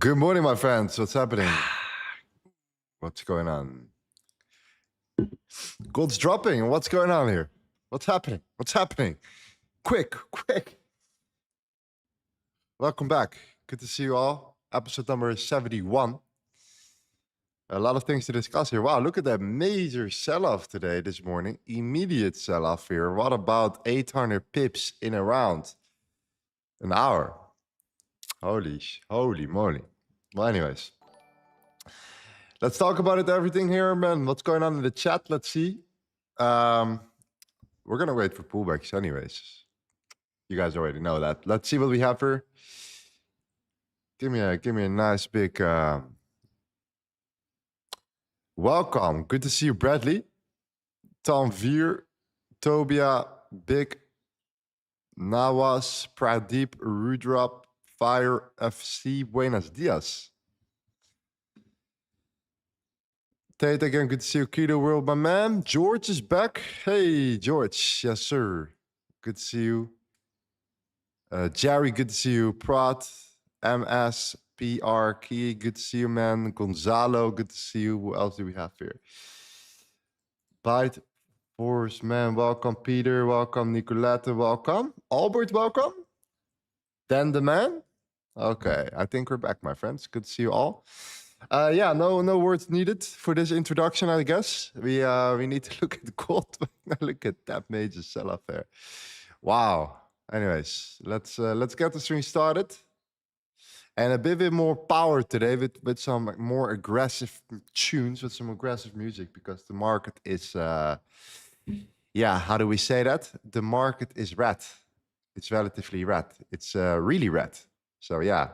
Good morning, my friends. What's happening? What's going on? Gold's dropping. What's going on here? What's happening? What's happening? Quick. Welcome back. Good to see you all. Episode number 71. A lot of things to discuss here. Wow, look at that major sell-off today, this morning. Immediate sell-off here. What about 800 pips in around an hour? Holy moly. Well, anyways. Let's talk about it, everything here, man. What's going on in the chat? Let's see. We're going to wait for pullbacks anyways. You guys already know that. Let's see what we have here. Give me a nice big... welcome. Good to see you, Bradley. Tom Veer, Tobia, Big, Nawas, Pradeep, Rudrop, Fire FC, buenos dias. Tate again, good to see you. Keto World, my man. George is back. Hey, George. Yes, sir. Good to see you. Jerry, good to see you. Prot, MS, PR, Key, good to see you, man. Gonzalo, good to see you. Who else do we have here? Byte Force, man. Welcome, Peter. Welcome, Nicolette. Welcome. Albert, welcome. Dan the man. Okay, I think we're back, my friends. Good to see you all. Yeah, no words needed for this introduction, I guess. We need to look at gold. Look at that major sell-off there. Wow. Anyways, let's get the stream started. And a bit more power today with some more aggressive tunes, with some aggressive music, because the market is, yeah, how do we say that? The market is red. It's relatively red. It's really red. So yeah,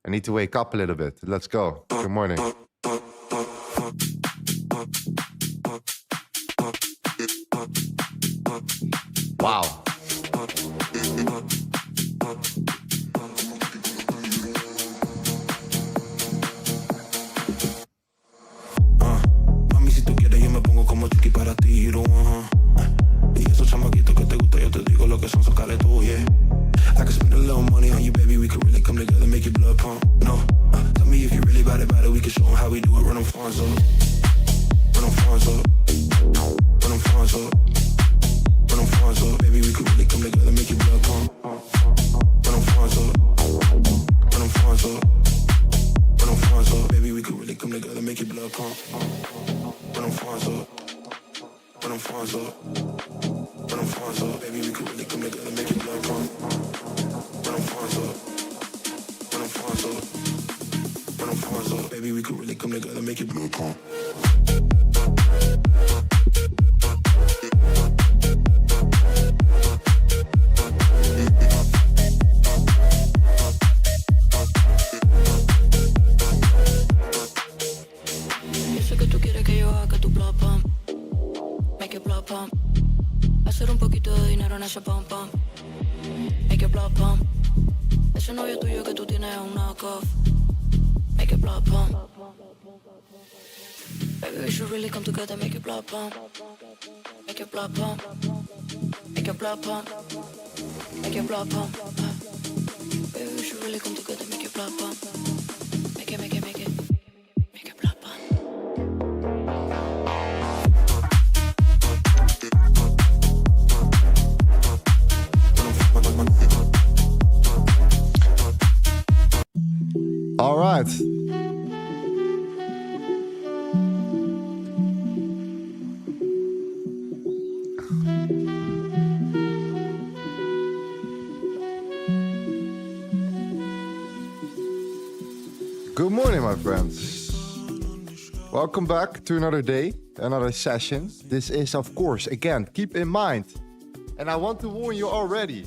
I need to wake up a little bit. Let's go. Good morning. Wow. Mami, si tú quieres yo me pongo como chiqui para ti, y esos chamaquitos que te gustan, yo te digo lo que son, socales tuyos. I can spend a little money on you, baby. We could really come together, make your blood pump. No, tell me if you really about it. We can show them how we do it. Run them funds up. Run them funds up. Run them funds up. Run them funds up. Baby, we could really come together, make your blood pump. Run them funds up. Run them funds up. Run them funds up. Baby, we could really come together, make your blood pump. Run them funds up. Run them funds up. Run them funds up. Baby, we could really come together, make your blood pump. Run them funds up. Run them funds up. Run them funds up. Baby, we could really come together, make your blood pump. Yo sé que tú quieres que yo haga tu blood pump. Make your blood pump. Hacer un poquito de dinero en ese pump pump. Make your blood pump. Ese novio tuyo que tú tienes es un knockoff. Make your blood pump. Baby, we should really come together, make your blood pump. Make your blood pump. Make your blood pump. Make your blood pump. Baby, we should really come together, make your blood pump. Make it. Make your blood pump. All right. Good morning, my friends. Welcome back to another day, another session. This is, of course, again, keep in mind, and I want to warn you already,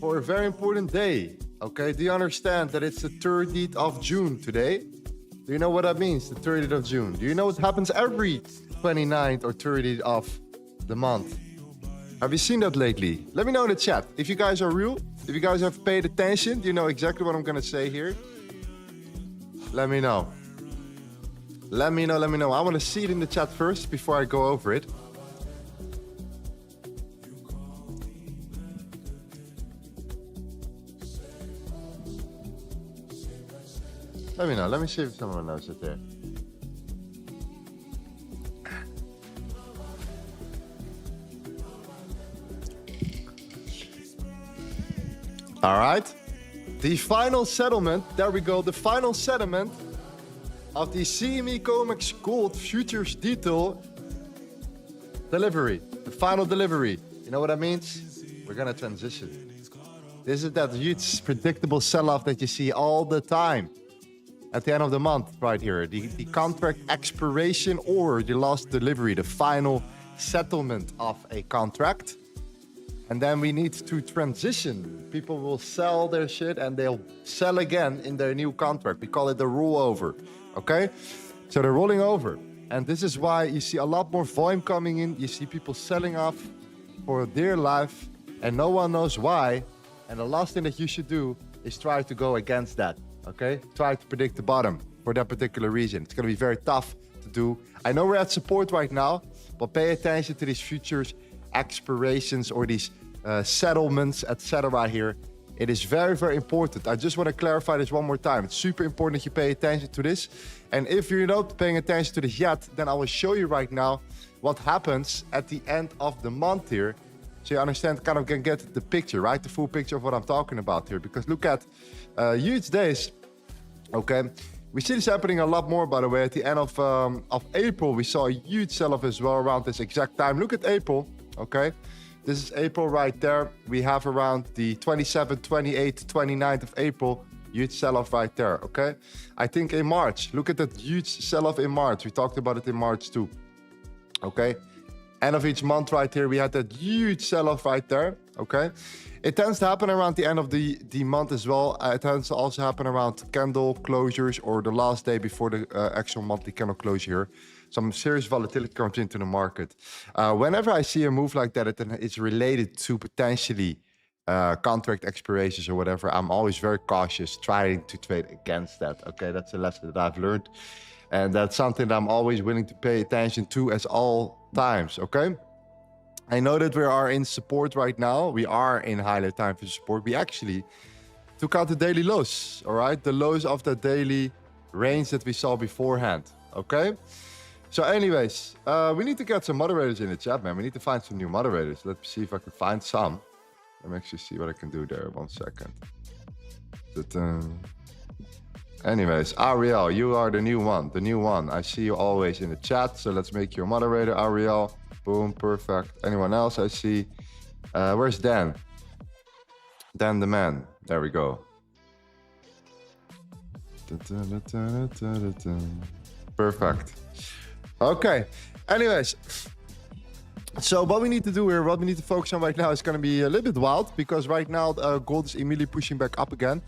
for a very important day. Okay, do you understand that it's the 30th of June today? Do you know what that means, the 30th of June? Do you know what happens every 29th or 30th of the month? Have you seen that lately? Let me know in the chat. If you guys are real, if you guys have paid attention, do you know exactly what I'm gonna say here? Let me know. Let me know. I want to see it in the chat first before I go over it. Let me know. Let me see if someone knows it there. All right. The final settlement. There we go. The final settlement of the CME COMEX Gold Futures Detail delivery. The final delivery. You know what that means? We're going to transition. This is that huge predictable sell-off that you see all the time at the end of the month right here. The contract expiration or the last delivery, the final settlement of a contract. And then we need to transition. People will sell their shit and they'll sell again in their new contract. We call it the rollover, okay? So they're rolling over. And this is why you see a lot more volume coming in. You see people selling off for dear life and no one knows why. And the last thing that you should do is try to go against that, okay? Try to predict the bottom for that particular reason. It's gonna be very tough to do. I know we're at support right now, but pay attention to these futures expirations or these settlements, etc. here. It is very, very important. I just want to clarify this one more time. It's super important that you pay attention to this. And if you're not paying attention to this yet, then I will show you right now what happens at the end of the month here. So you understand, kind of can get the picture, right? The full picture of what I'm talking about here. Because look at huge days, okay? We see this happening a lot more, by the way. At the end of April, we saw a huge sell-off as well around this exact time. Look at April, okay? This is April right there. We have around the 27th, 28th, 29th of April, huge sell-off right there, okay? I think in March, look at that huge sell-off in March. We talked about it in March too, okay? End of each month right here, we had that huge sell-off right there, okay? It tends to happen around the end of the month as well. It tends to also happen around candle closures or the last day before the actual monthly candle closure here. Some serious volatility comes into the market. Whenever I see a move like that, it's related to potentially contract expirations or whatever, I'm always very cautious trying to trade against that, okay? That's a lesson that I've learned. And that's something that I'm always willing to pay attention to as all times, okay? I know that we are in support right now. We are in highlight time for support. We actually took out the daily lows, all right? The lows of the daily range that we saw beforehand, okay? So anyways, we need to get some moderators in the chat, man. We need to find some new moderators. Let's see if I can find some. Let me actually see what I can do there. 1 second. Anyways, Ariel, you are the new one. The new one. I see you always in the chat. So let's make you a moderator, Ariel. Boom, perfect. Anyone else I see? Where's Dan? Dan the man. There we go. Perfect. Okay. Anyways, so what we need to do here, what we need to focus on right now is going to be a little bit wild because right now gold is immediately pushing back up again.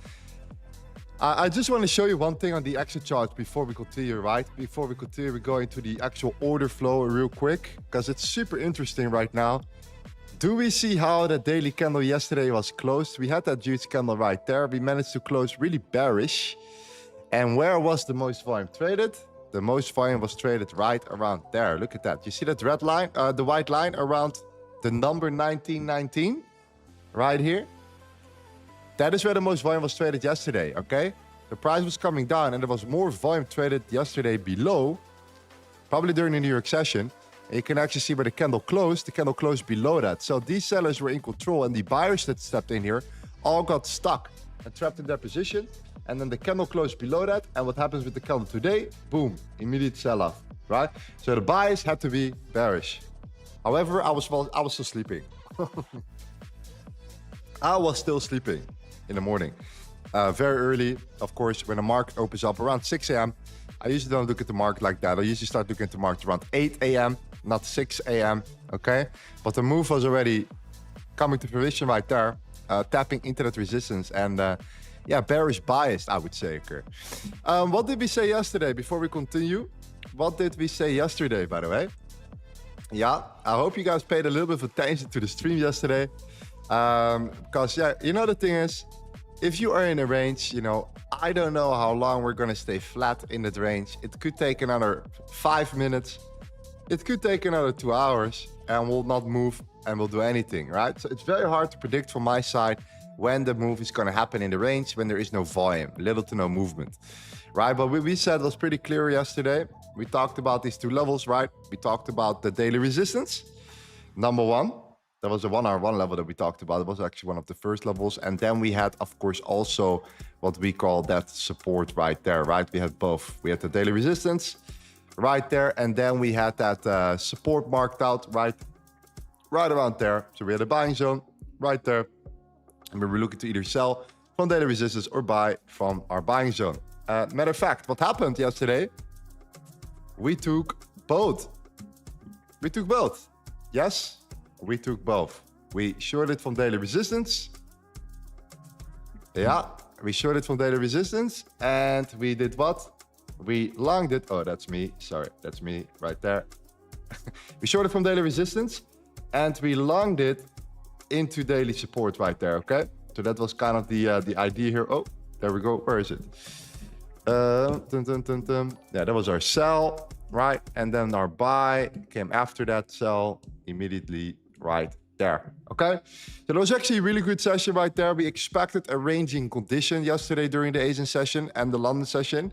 I just want to show you one thing on the exit chart before we continue, right? Before we continue, we go into the actual order flow real quick because it's super interesting right now. Do we see how the daily candle yesterday was closed? We had that huge candle right there. We managed to close really bearish. And where was the most volume traded? The most volume was traded right around there. Look at that. You see that red line, the white line around the number 1919 right here? That is where the most volume was traded yesterday, okay? The price was coming down and there was more volume traded yesterday below, probably during the New York session. And you can actually see where the candle closed below that. So these sellers were in control and the buyers that stepped in here all got stuck and trapped in their position. And then the candle closed below that. And what happens with the candle today? Boom, immediate sell-off, right? So the buyers had to be bearish. However, I was still sleeping. I was still sleeping in the morning. Very early, of course, when the market opens up around 6 a.m. I usually don't look at the market like that. I usually start looking at the market around 8 a.m., not 6 a.m., okay? But the move was already coming to fruition right there, tapping into that resistance and yeah, bearish biased, I would say. Okay. What did we say yesterday before we continue? What did we say yesterday, by the way? Yeah, I hope you guys paid a little bit of attention to the stream yesterday. Because yeah, you know, the thing is, if you are in a range, you know, I don't know how long we're going to stay flat in that range. It could take another 5 minutes. It could take another 2 hours and we'll not move and we'll do anything, right? So it's very hard to predict from my side when the move is going to happen in the range, when there is no volume, little to no movement, right? But what we said was pretty clear yesterday. We talked about these two levels, right? We talked about the daily resistance, number one. That was the 1 hour one level that we talked about. It was actually one of the first levels. And then we had, of course, also what we call that support right there, right? We had both. We had the daily resistance right there. And then we had that support marked out right around there. So we had a buying zone right there. And we were looking to either sell from daily resistance or buy from our buying zone. Matter of fact, what happened yesterday? We took both. We took both. Yes, we took both. We shorted from daily resistance. Yeah, we shorted from daily resistance. And we did what? We longed it. Oh, that's me. Sorry, that's me right there. We shorted from daily resistance and we longed it into daily support right there, okay? So that was kind of the idea here. Oh, there we go. Where is it? Yeah, that was our sell, right? And then our buy came after that sell immediately right there, okay? So that was actually a really good session right there. We expected a ranging condition yesterday during the Asian session and the London session.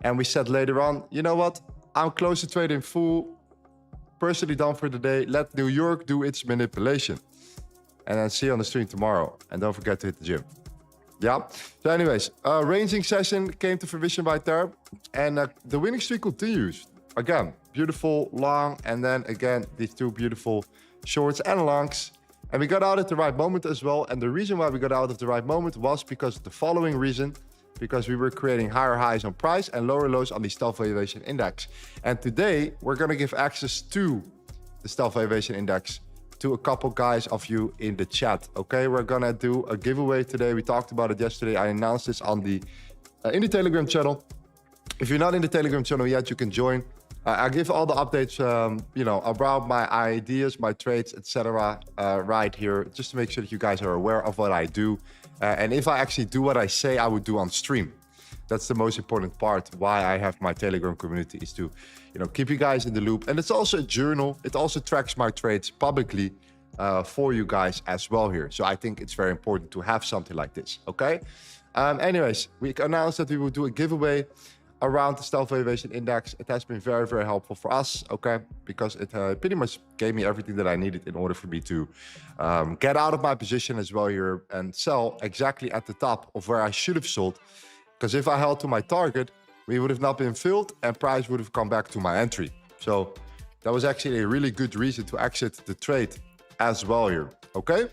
And we said later on, you know what? I'm close to trading full. Personally done for the day. Let New York do its manipulation. And then see you on the stream tomorrow. And don't forget to hit the gym. Yeah. So anyways, ranging session came to fruition right there. And the winning streak continues. Again, beautiful long. And then again, these two beautiful shorts and longs. And we got out at the right moment as well. And the reason why we got out at the right moment was because of the following reason. Because we were creating higher highs on price and lower lows on the stealth valuation index. And today, we're going to give access to the stealth valuation index to a couple guys of you in the chat. Okay, we're going to do a giveaway today. We talked about it yesterday. I announced this on the in the Telegram channel. If you're not in the Telegram channel yet, you can join. I give all the updates, you know, about my ideas, my trades, etc. Right here, just to make sure that you guys are aware of what I do. And if I actually do what I say I would do on stream, that's the most important part. Why I have my Telegram community is to, you know, keep you guys in the loop. And it's also a journal. It also tracks my trades publicly for you guys as well here. So I think it's very important to have something like this. Okay. Anyways, we announced that we would do a giveaway around the stealth valuation index. It has been very, very helpful for us, okay? Because it pretty much gave me everything that I needed in order for me to get out of my position as well here and sell exactly at the top of where I should have sold. Because if I held to my target, we would have not been filled and price would have come back to my entry. So that was actually a really good reason to exit the trade as well here, okay?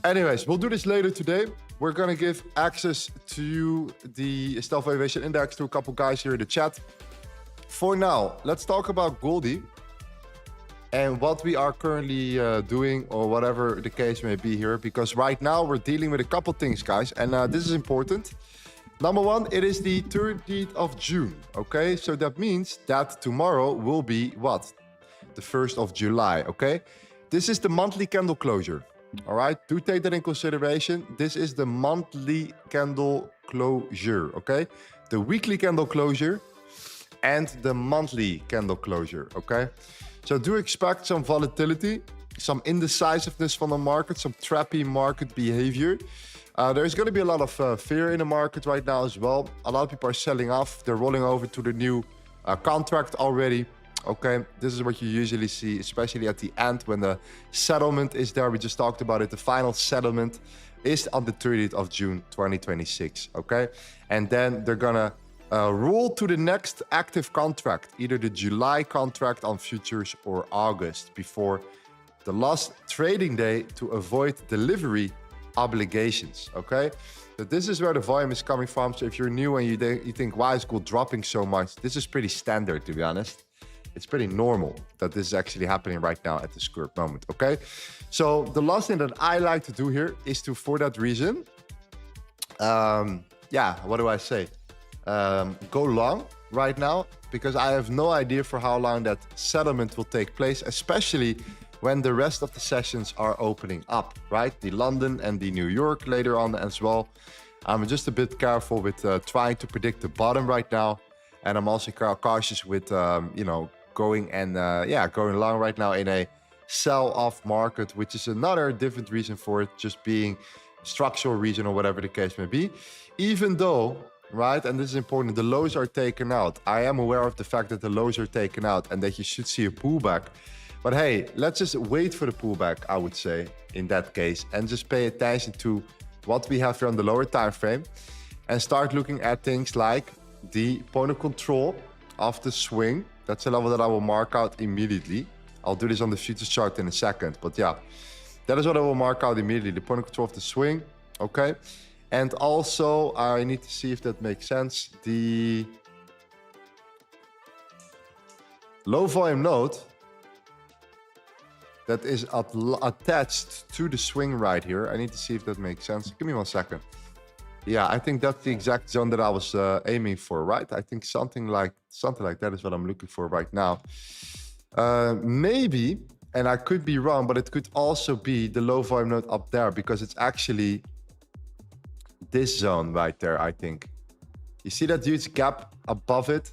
Anyways, we'll do this later today. We're going to give access to the stealth valuation index to a couple guys here in the chat. For now, let's talk about Goldie and what we are currently doing or whatever the case may be here. Because right now we're dealing with a couple things, guys. And this is important. Number one, it is the 30th of June. Okay, so that means that tomorrow will be what? The 1st of July. Okay, this is the monthly candle closure. All right, do take that in consideration. This is the monthly candle closure, okay? The weekly candle closure and the monthly candle closure, okay? So do expect some volatility, some indecisiveness from the market, some trappy market behavior. There's going to be a lot of fear in the market right now as well. A lot of people are selling off. They're rolling over to the new contract already. Okay, this is what you usually see, especially at the end when the settlement is there. We just talked about it. The final settlement is on the 30th of June, 2026. Okay, and then they're gonna roll to the next active contract, either the July contract on futures or August, before the last trading day to avoid delivery obligations. Okay, so this is where the volume is coming from. So if you're new and you think, why is gold dropping so much? This is pretty standard, to be honest. It's pretty normal that this is actually happening right now at this current moment, okay? So the last thing that I like to do here is to, for that reason, yeah, what do I say? Go long right now, because I have no idea for how long that settlement will take place, especially when the rest of the sessions are opening up, right? The London and the New York later on as well. I'm just a bit careful with trying to predict the bottom right now. And I'm also cautious with, you know, going and going long right now in a sell-off market, which is another different reason for it just being structural region or whatever the case may be. Even though, right, and this is important, the lows are taken out. I am aware of the fact that the lows are taken out and that you should see a pullback. But hey, let's just wait for the pullback, I would say, in that case, and just pay attention to what we have here on the lower time frame and start looking at things like the point of control of the swing. That's a level that I will mark out immediately. I'll do this on the futures chart in a second, but yeah, that is what I will mark out immediately, the point of control of the swing, okay? And also, I need to see if that makes sense, the low volume node that is attached to the swing right here. I need to see if that makes sense. Give me 1 second. Yeah, I think that's the exact zone that I was aiming for, right? I think something like that is what I'm looking for right now. Maybe, and I could be wrong, but it could also be the low volume node up there because it's actually this zone right there, I think. You see that huge gap above it?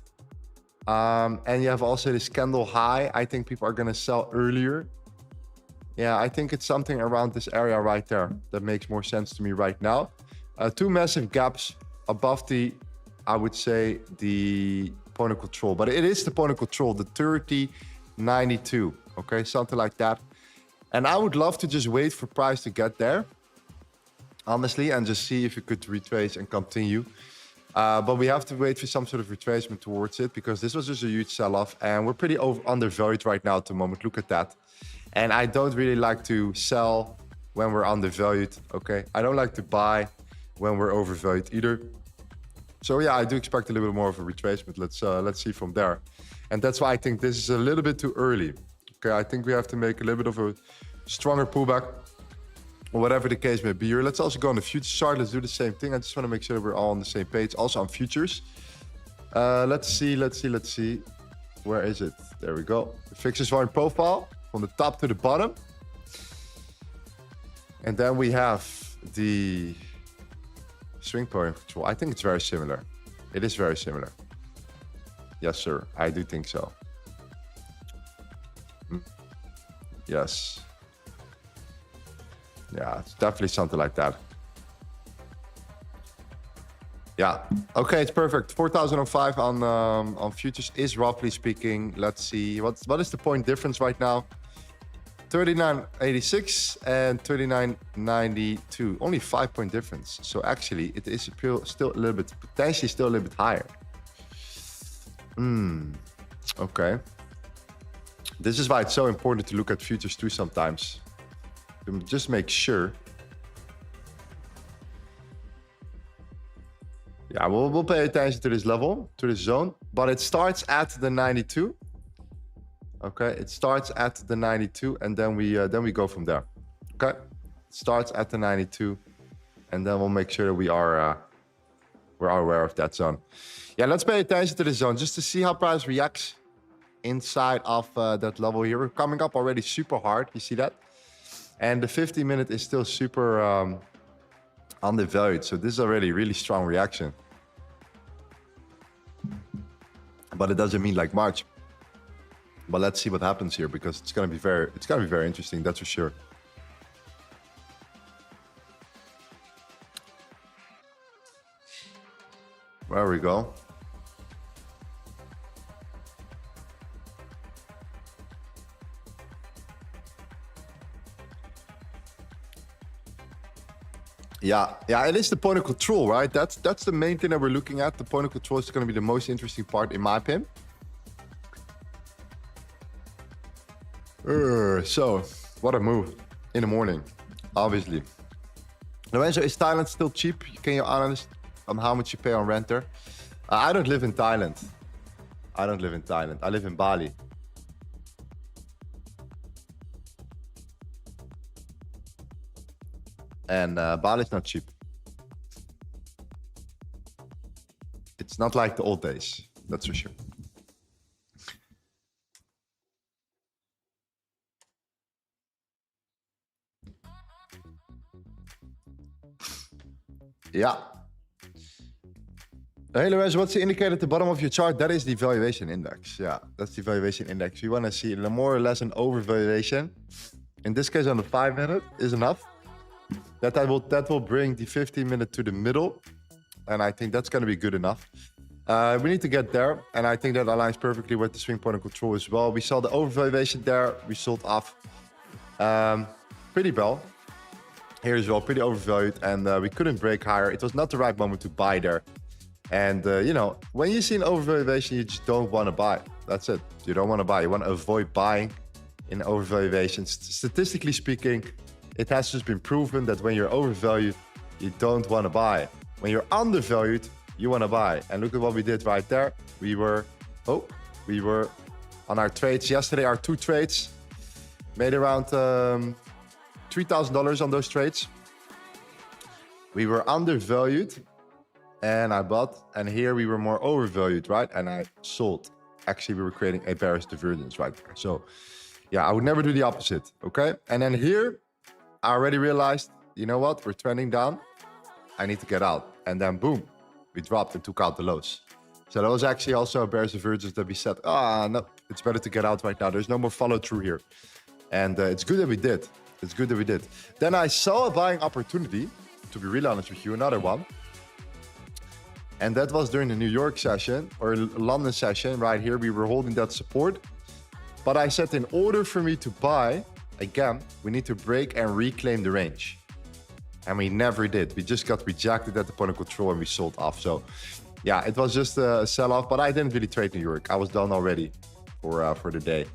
And you have also this candle high. I think people are gonna sell earlier. Yeah, I think it's something around this area right there that makes more sense to me right now. Two massive gaps above the, I would say, the point of control. But it is the point of control, the 30.92, okay? Something like that. And I would love to just wait for price to get there, honestly, and just see if it could retrace and continue. But we have to wait for some sort of retracement towards it because this was just a huge sell-off and we're pretty undervalued right now at the moment. Look at that. And I don't really like to sell when we're undervalued, okay? I don't like to buy when we're overvalued either. So yeah, I do expect a little bit more of a retracement. Let's see from there. And that's why I think this is a little bit too early. Okay, I think we have to make a little bit of a stronger pullback or whatever the case may be here. Let's also go on the futures chart. Let's do the same thing. I just want to make sure that we're all on the same page. Also on futures. Let's see. Where is it? There we go. The fixtures volume profile from the top to the bottom. And then we have the swing point control. I think it's very similar. It is very similar. Yes, sir. I do think so. Yes. Yeah, it's definitely something like that. Yeah. Okay, it's perfect. 4,005 on futures is roughly speaking. Let's see. What is the point difference right now? 39.86 and 39.92. Only 5-point difference. So actually, it is still a little bit, potentially still a little bit higher. Okay. This is why it's so important to look at futures too sometimes. To just make sure. Yeah, we'll pay attention to this level, to this zone, but it starts at the 92. Okay, it starts at the 92, and then we go from there. Okay, it starts at the 92, and then we'll make sure that we're aware of that zone. Yeah, let's pay attention to this zone just to see how price reacts inside of that level here. We're coming up already super hard. You see that? And the 50-minute is still super undervalued. So this is already a really strong reaction. But it doesn't mean like much. But let's see what happens here because it's gonna be very interesting, that's for sure. There we go. Yeah, it is the point of control, right? That's the main thing that we're looking at. The point of control is going to be the most interesting part in my opinion. So, what a move in the morning, obviously. Lorenzo, is Thailand still cheap? Can you analyze on how much you pay on rent there? I don't live in Thailand. I live in Bali. And Bali is not cheap. It's not like the old days, that's for sure. Yeah. Hey Lorenzo, what's the indicator at the bottom of your chart? That is the valuation index. Yeah, that's the valuation index. We want to see more or less an overvaluation. In this case, on the 5-minute is enough. That will bring the 15-minute to the middle. And I think that's going to be good enough. We need to get there. And I think that aligns perfectly with the swing point of control as well. We saw the overvaluation there. We sold off pretty well. Here as well, pretty overvalued. And we couldn't break higher. It was not the right moment to buy there. And, you know, when you see an overvaluation, you just don't want to buy. That's it. You don't want to buy. You want to avoid buying in overvaluations. Statistically speaking, it has just been proven that when you're overvalued, you don't want to buy. When you're undervalued, you want to buy. And look at what we did right there. We were on our trades yesterday. Our 2 trades made around $3,000 on those trades. We were undervalued and I bought. And here we were more overvalued, right? And I sold. Actually, we were creating a bearish divergence right there. So yeah, I would never do the opposite, okay? And then here, I already realized, you know what? We're trending down. I need to get out. And then boom, we dropped and took out the lows. So that was actually also a bearish divergence that we said, no, it's better to get out right now. There's no more follow through here. And it's good that we did. It's good that we did. Then I saw a buying opportunity, to be really honest with you, another one. And that was during the New York session or London session right here. We were holding that support. But I said in order for me to buy, again, we need to break and reclaim the range. And we never did. We just got rejected at the point of control and we sold off. So yeah, it was just a sell-off, but I didn't really trade New York. I was done already for the day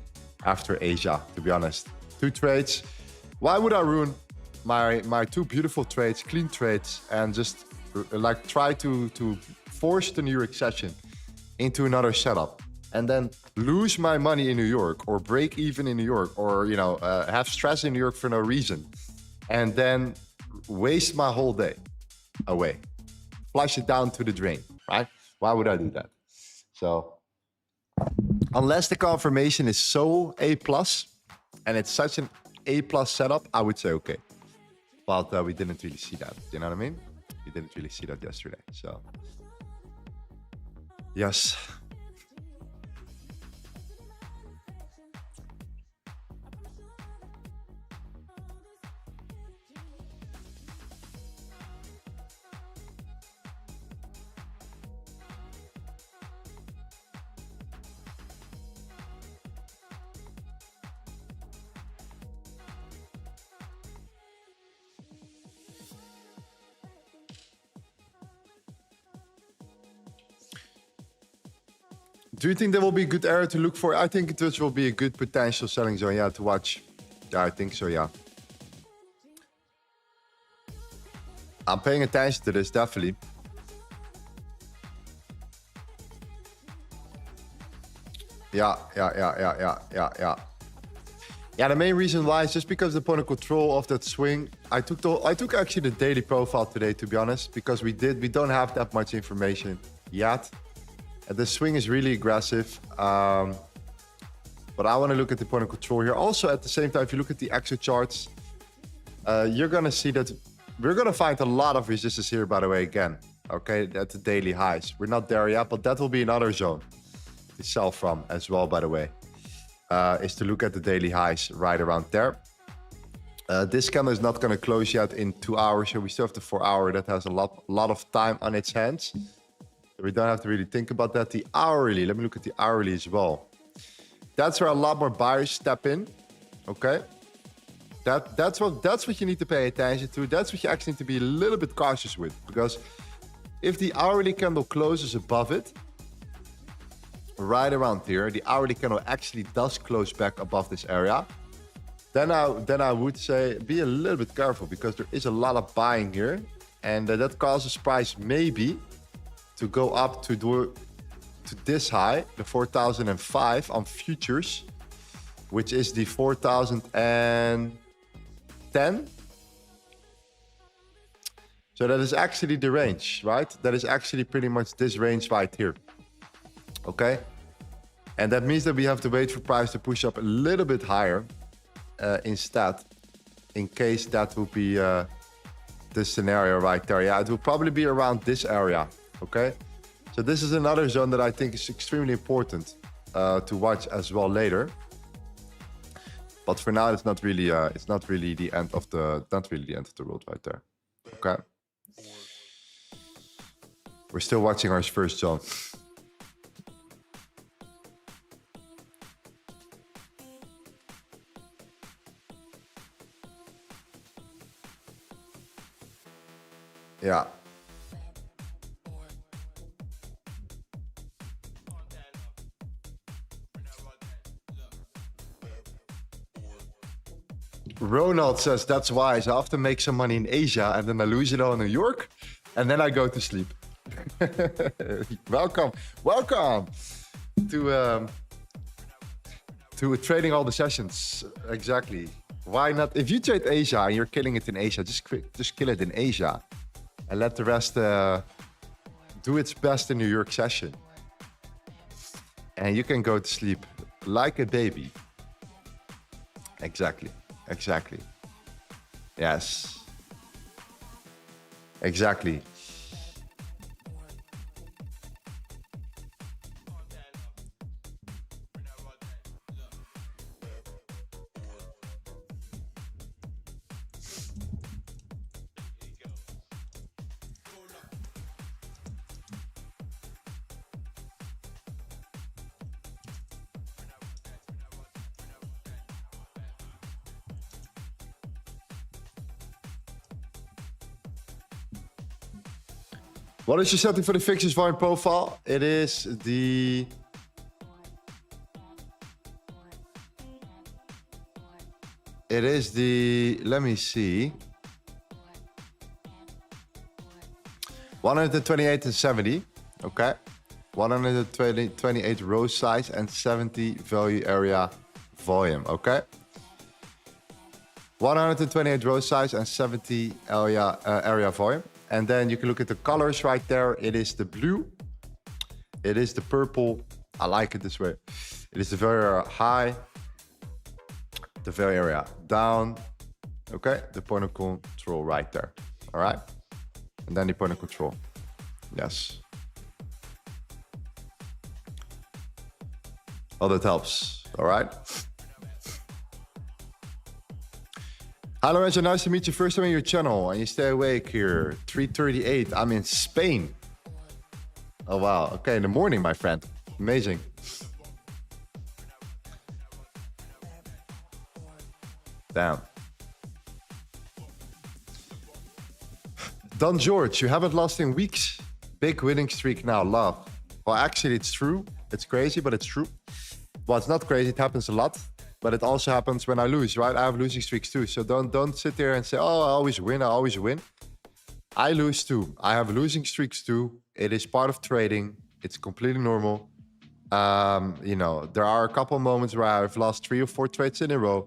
after Asia, to be honest. 2 trades. Why would I ruin my 2 beautiful trades, clean trades, and just like try to force the New York session into another setup and then lose my money in New York or break even in New York or, you know, have stress in New York for no reason and then waste my whole day away, flush it down to the drain, right? Why would I do that? So unless the confirmation is so A+ and it's such an A+ setup, I would say, okay. But we didn't really see that. You know what I mean? We didn't really see that yesterday. So yes. Do you think there will be a good area to look for? I think this will be a good potential selling zone, yeah, to watch. Yeah, I think so, yeah. I'm paying attention to this, definitely. Yeah. Yeah, the main reason why is just because the point of control of that swing. I took actually the daily profile today, to be honest, because we don't have that much information yet. The swing is really aggressive, but I want to look at the point of control here. Also, at the same time, if you look at the XO charts, you're going to see that we're going to find a lot of resistance here, by the way, again, okay, at the daily highs. We're not there yet, but that will be another zone to sell from as well, by the way, is to look at the daily highs right around there. This candle is not going to close yet in 2 hours, so we still have the 4 hour that has a lot of time on its hands. We don't have to really think about that. The hourly, let me look at the hourly as well. That's where a lot more buyers step in, okay? That's what you need to pay attention to. That's what you actually need to be a little bit cautious with, because if the hourly candle closes above it, right around here, the hourly candle actually does close back above this area, then I would say be a little bit careful, because there is a lot of buying here, and that causes price maybe to go up to this high, the 4,005 on futures, which is the 4,010. So that is actually the range, right? That is actually pretty much this range right here. Okay? And that means that we have to wait for price to push up a little bit higher instead, in case that would be this scenario right there. Yeah, it will probably be around this area. Okay, so this is another zone that I think is extremely important to watch as well later. But for now, it's not really the end of the world right there. Okay. We're still watching our first jump. Yeah. Ronald says, that's wise. I often make some money in Asia and then I lose it all in New York and then I go to sleep. Welcome to trading all the sessions. Exactly. Why not? If you trade Asia and you're killing it in Asia, just kill it in Asia and let the rest do its best in New York session. And you can go to sleep like a baby. Exactly. Yes. Exactly. What is your setting for the fixtures volume profile? It is the... let me see. 128 and 70, okay. 128 row size and 70 value area volume, okay. 128 row size and 70 area volume. And then you can look at the colors right there. It is the blue. It is the purple. I like it this way. It is the value area high. The value area down. Okay, the point of control right there. All right. And then the point of control. Yes. Oh, that helps. All right. Hi Lorenzo, nice to meet you. First time on your channel and you stay awake here. 3:38. I'm in Spain. Oh wow. Okay, in the morning, my friend. Amazing. Damn. Don George, you haven't lost in weeks. Big winning streak now. Love. Well, actually, it's true. It's crazy, but it's true. Well, it's not crazy. It happens a lot. But it also happens when I lose, right? I have losing streaks too. So don't sit there and say, oh, I always win. I lose too. I have losing streaks too. It is part of trading. It's completely normal. You know, there are a couple moments where I've lost 3 or 4 trades in a row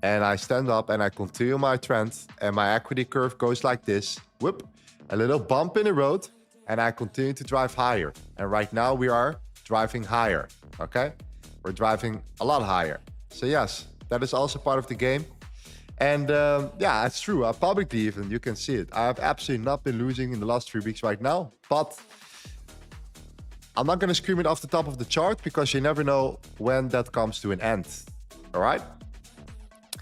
and I stand up and I continue my trend and my equity curve goes like this. Whoop, a little bump in the road and I continue to drive higher. And right now we are driving higher, okay? We're driving a lot higher. So yes, that is also part of the game. And yeah, it's true. Publicly even, you can see it. I have absolutely not been losing in the last 3 weeks right now. But I'm not going to scream it off the top of the chart because you never know when that comes to an end. All right?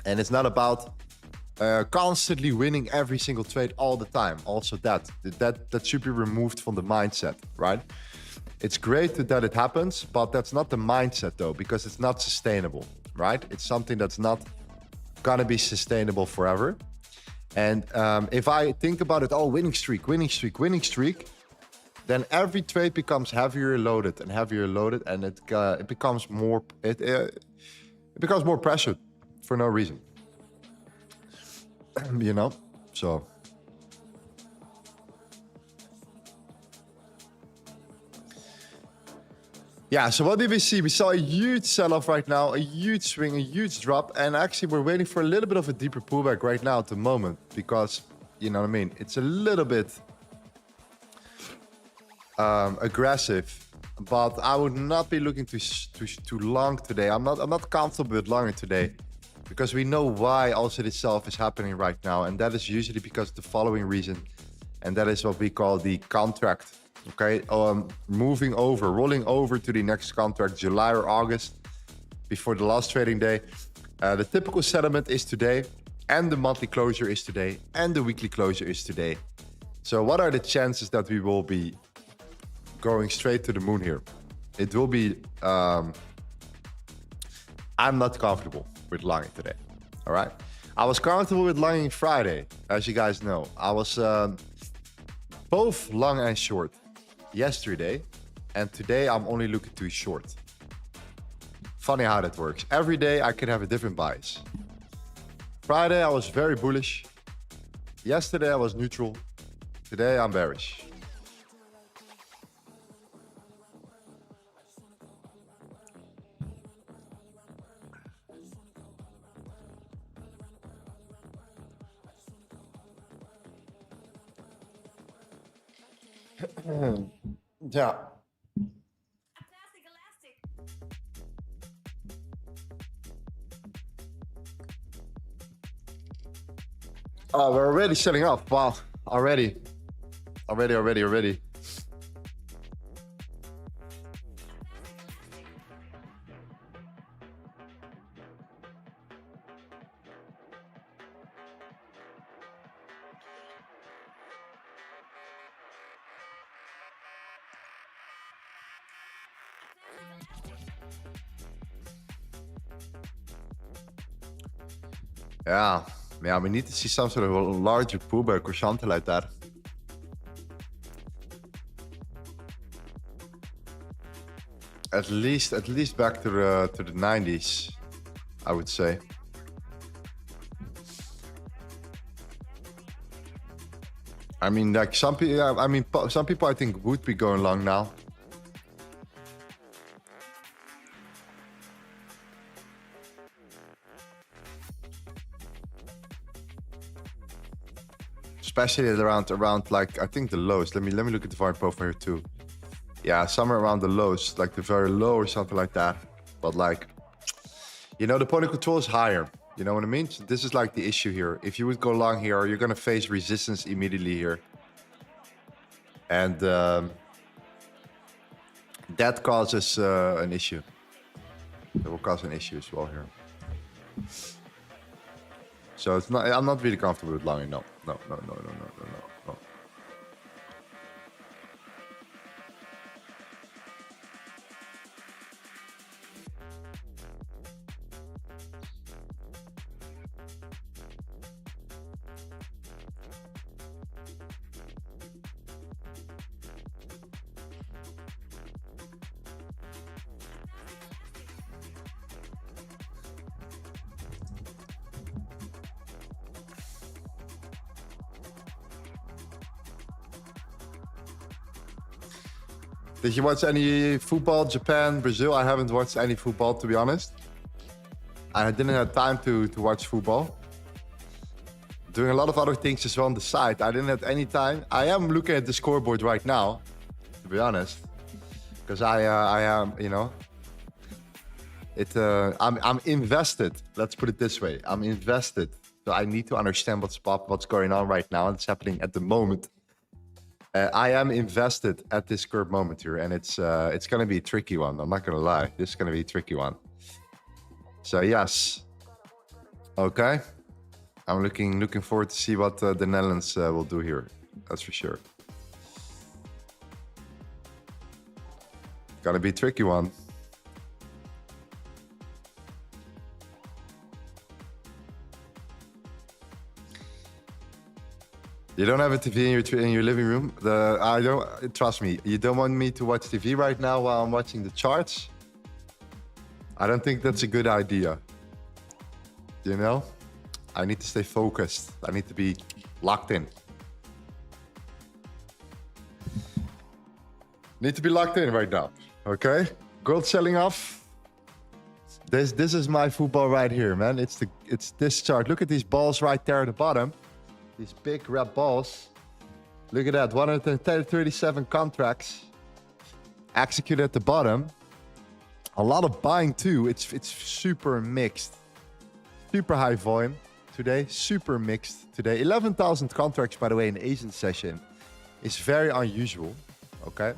And it's not about constantly winning every single trade all the time. Also that should be removed from the mindset, right? It's great that it happens, but that's not the mindset though, because it's not sustainable. Right? It's something that's not gonna be sustainable forever. And if I think about it, oh, winning streak, then every trade becomes heavier loaded, and it becomes more pressured for no reason. You know, so. Yeah, so what did we see? We saw a huge sell-off right now, a huge swing, a huge drop. And actually, we're waiting for a little bit of a deeper pullback right now at the moment. Because, you know what I mean? It's a little bit aggressive. But I would not be looking too long today. I'm not comfortable with longer today. Because we know why also this sell-off is happening right now. And that is usually because of the following reason. And that is what we call the contract. Okay, rolling over to the next contract, July or August, before the last trading day. The typical settlement is today, and the monthly closure is today, and the weekly closure is today. So what are the chances that we will be going straight to the moon here? It will be, I'm not comfortable with longing today, all right? I was comfortable with longing Friday, as you guys know. I was both long and short yesterday, and today I'm only looking to short. Funny how that works. Every day I can have a different bias. Friday I was very bullish. Yesterday I was neutral. Today I'm bearish. Yeah. Oh, we're already selling off. Wow. Already. Yeah, we need to see some sort of a larger pullback or something like that. At least back to the 90s, I would say. I mean, like some people I think would be going long now. Especially around like I think the lows. Let me look at the volume profile here too. Yeah, somewhere around the lows, like the very low or something like that. But like, you know, the point of control is higher. You know what I mean? So this is like the issue here. If you would go long here, you're gonna face resistance immediately here, and that causes an issue. That will cause an issue as well here. So it's not. I'm not really comfortable with longing. No. Did you watch any football? Japan, Brazil? I haven't watched any football, to be honest. I didn't have time to watch football. Doing a lot of other things as well on the side. I didn't have any time. I am looking at the scoreboard right now, to be honest, because I am, you know, I'm invested. Let's put it this way. I'm invested. So I need to understand what's going on right now. It's happening at the moment. I am invested at this current moment here, and it's going to be a tricky one. I'm not going to lie. This is going to be a tricky one. So yes. Okay. I'm looking forward to see what the Netherlands will do here. That's for sure. Gonna be a tricky one. You don't have a TV in your living room. I don't. Trust me. You don't want me to watch TV right now while I'm watching the charts. I don't think that's a good idea. You know, I need to stay focused. I need to be locked in. Need to be locked in right now. Okay. Gold selling off. This is my football right here, man. It's this chart. Look at these balls right there at the bottom. These big red balls. Look at that, 137 contracts executed at the bottom. A lot of buying too. It's super mixed. Super high volume today, super mixed today. 11,000 contracts, by the way, in the Asian session is very unusual, okay?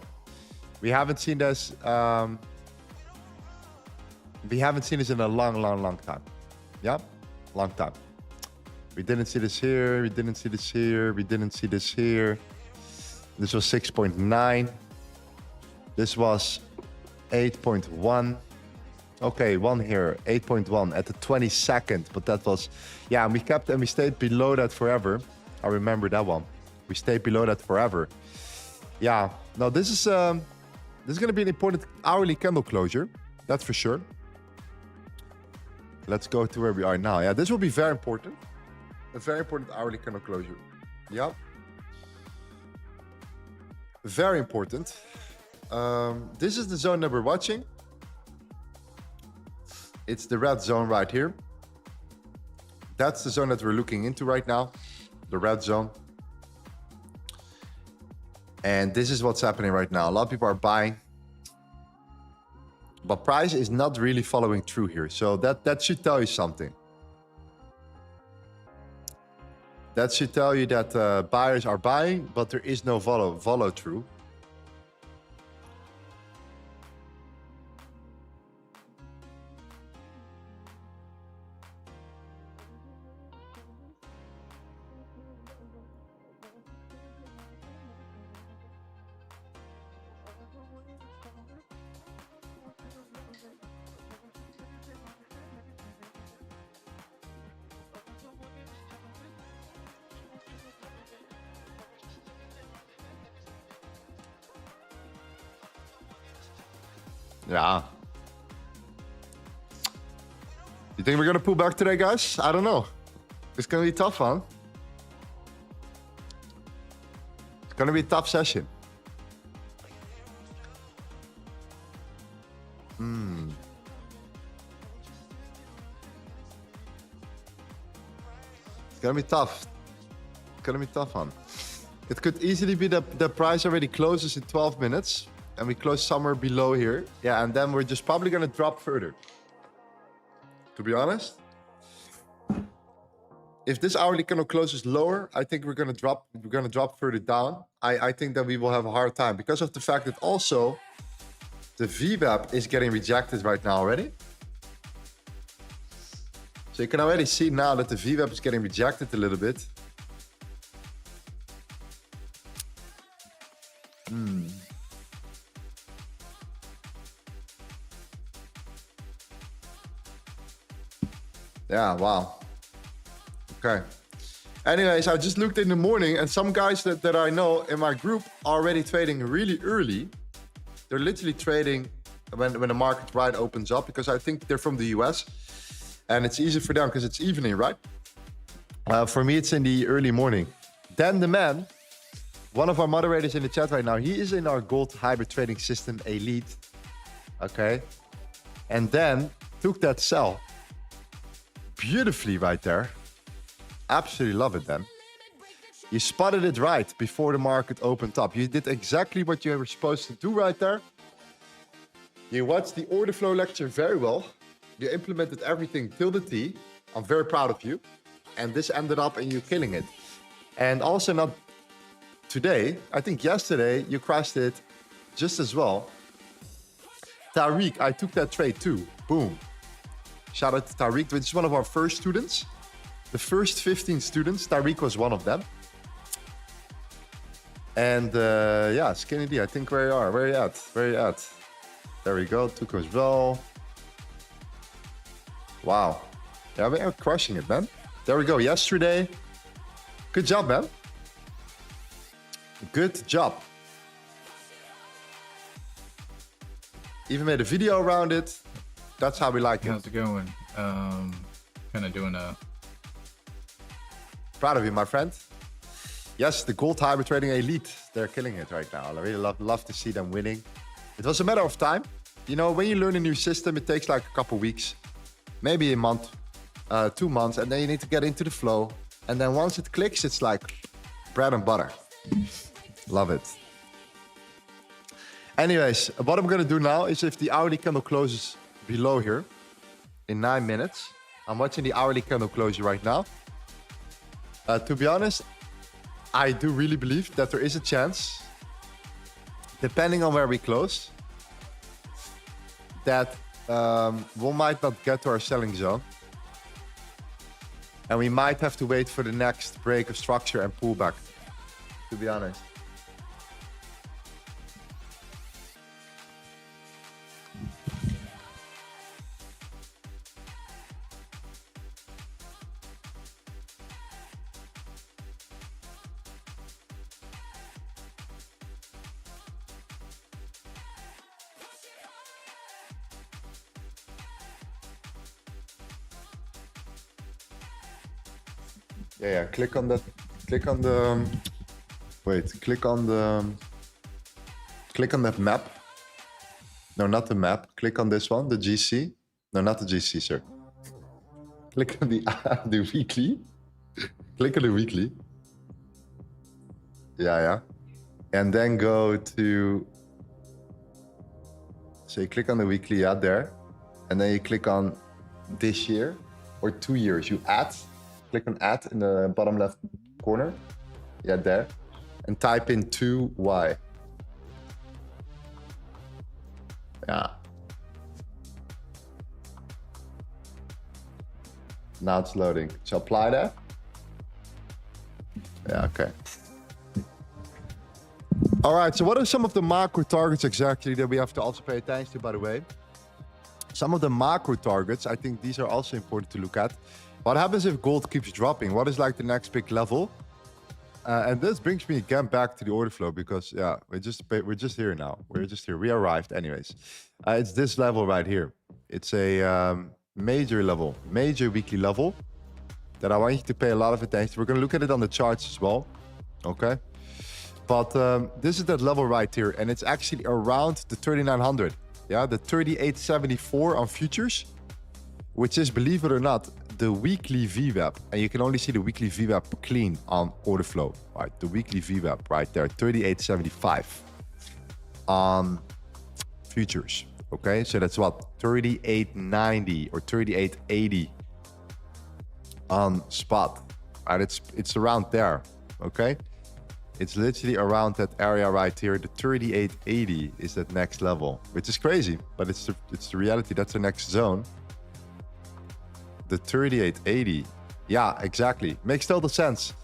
We haven't seen this in a long time. Yeah, long time. We didn't see this here. We didn't see this here. We didn't see this here. This was 6.9. This was 8.1. Okay, one here, 8.1 at the 22nd. But that was, yeah, and we kept and we stayed below that forever. I remember that one. We stayed below that forever. Yeah, no, this is going to be an important hourly candle closure. That's for sure. Let's go to where we are now. Yeah, this will be very important. A very important hourly candle closure. Yeah. Very important. This is the zone that we're watching. It's the red zone right here. That's the zone that we're looking into right now. The red zone. And this is what's happening right now. A lot of people are buying. But price is not really following through here. So that should tell you something. That should tell you that buyers are buying, but there is no follow through. Yeah. You think we're gonna pull back today, guys? I don't know. It's gonna be a tough one. It's gonna be a tough session. It's gonna be tough. It's gonna be a tough one. It could easily be that the price already closes in 12 minutes. And we close somewhere below here. Yeah, and then we're just probably gonna drop further. To be honest. If this hourly candle closes lower, I think we're gonna drop further down. I think that we will have a hard time because of the fact that also the VWAP is getting rejected right now already. So you can already see now that the VWAP is getting rejected a little bit. Yeah, wow. Okay. Anyways, I just looked in the morning and some guys that I know in my group are already trading really early. They're literally trading when the market right opens up because I think they're from the US and it's easy for them because it's evening, right? For me, it's in the early morning. Dan the man, one of our moderators in the chat right now, he is in our gold hybrid trading system elite. Okay. And then took that sell beautifully right there. Absolutely love it, Dan. You spotted it right before the market opened up. You did exactly what you were supposed to do right there. You watched the order flow lecture very well. You implemented everything till the T. I'm very proud of you. And this ended up in you killing it. And also not today, I think yesterday you crashed it just as well. Tariq, I took that trade too. Boom. Shout out to Tariq, which is one of our first students. The first 15 students, Tariq was one of them. And yeah, Skinny D, I think where you are. Where you at? Where you at? There we go, took as well. Wow. Yeah, we are crushing it, man. There we go, yesterday. Good job, man. Good job. Even made a video around it. That's how we like it. How's it going? Kind of doing a... Proud of you, my friend. Yes, the gold hybrid trading elite. They're killing it right now. I really love to see them winning. It was a matter of time. You know, when you learn a new system, it takes like a couple weeks, maybe a month, 2 months, and then you need to get into the flow. And then once it clicks, it's like bread and butter. Love it. Anyways, what I'm gonna do now is if the hourly candle closes below here in 9 minutes, I'm watching the hourly candle closure right now. To be honest, I do really believe that there is a chance, depending on where we close, that we might not get to our selling zone. And we might have to wait for the next break of structure and pullback, to be honest. Yeah, click on that. Click on the. Wait, click on the. Click on that map. No, not the map. Click on this one, the GC. No, not the GC, sir. Click on the the weekly. Click on the weekly. Yeah. And then go to. So you click on the weekly, yeah, there. And then you click on this year or 2 years. You add. Click on add in the bottom left corner. Yeah, there. And type in 2Y. Yeah. Now it's loading. So apply that. Yeah, okay. All right, so what are some of the macro targets exactly that we have to also pay attention to, by the way? Some of the macro targets, I think these are also important to look at. What happens if gold keeps dropping? What is like the next big level? And this brings me again back to the order flow because yeah, we're just here now. We're just here. We arrived anyways. It's this level right here. It's a major level, major weekly level that I want you to pay a lot of attention to. We're gonna look at it on the charts as well, okay? But this is that level right here, and it's actually around the 3900. Yeah, the 3874 on futures, which is, believe it or not, the weekly VWAP, and you can only see the weekly VWAP clean on order flow, right? The weekly VWAP right there, 3875 on futures. Okay, so that's what 3890 or 3880 on spot, right? It's around there. Okay, it's literally around that area right here. The 3880 is that next level, which is crazy, but it's the reality. That's the next zone. The 3880. Yeah, exactly. Makes total sense.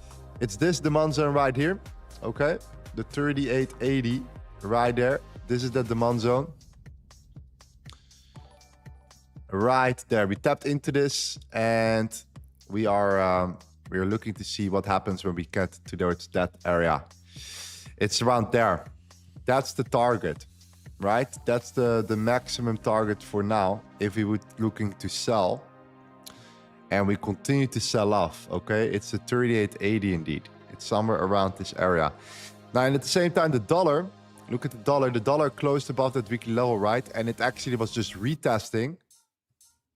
It's this demand zone right here. Okay. The 3880 right there. This is the demand zone. Right there. We tapped into this and we are looking to see what happens when we get towards that area. It's around there. That's the target, right? That's the maximum target for now if we would looking to sell. And we continue to sell off, okay? It's the 3880 indeed. It's somewhere around this area. Now, and at the same time, the dollar, look at the dollar. The dollar closed above that weekly level, right? And it actually was just retesting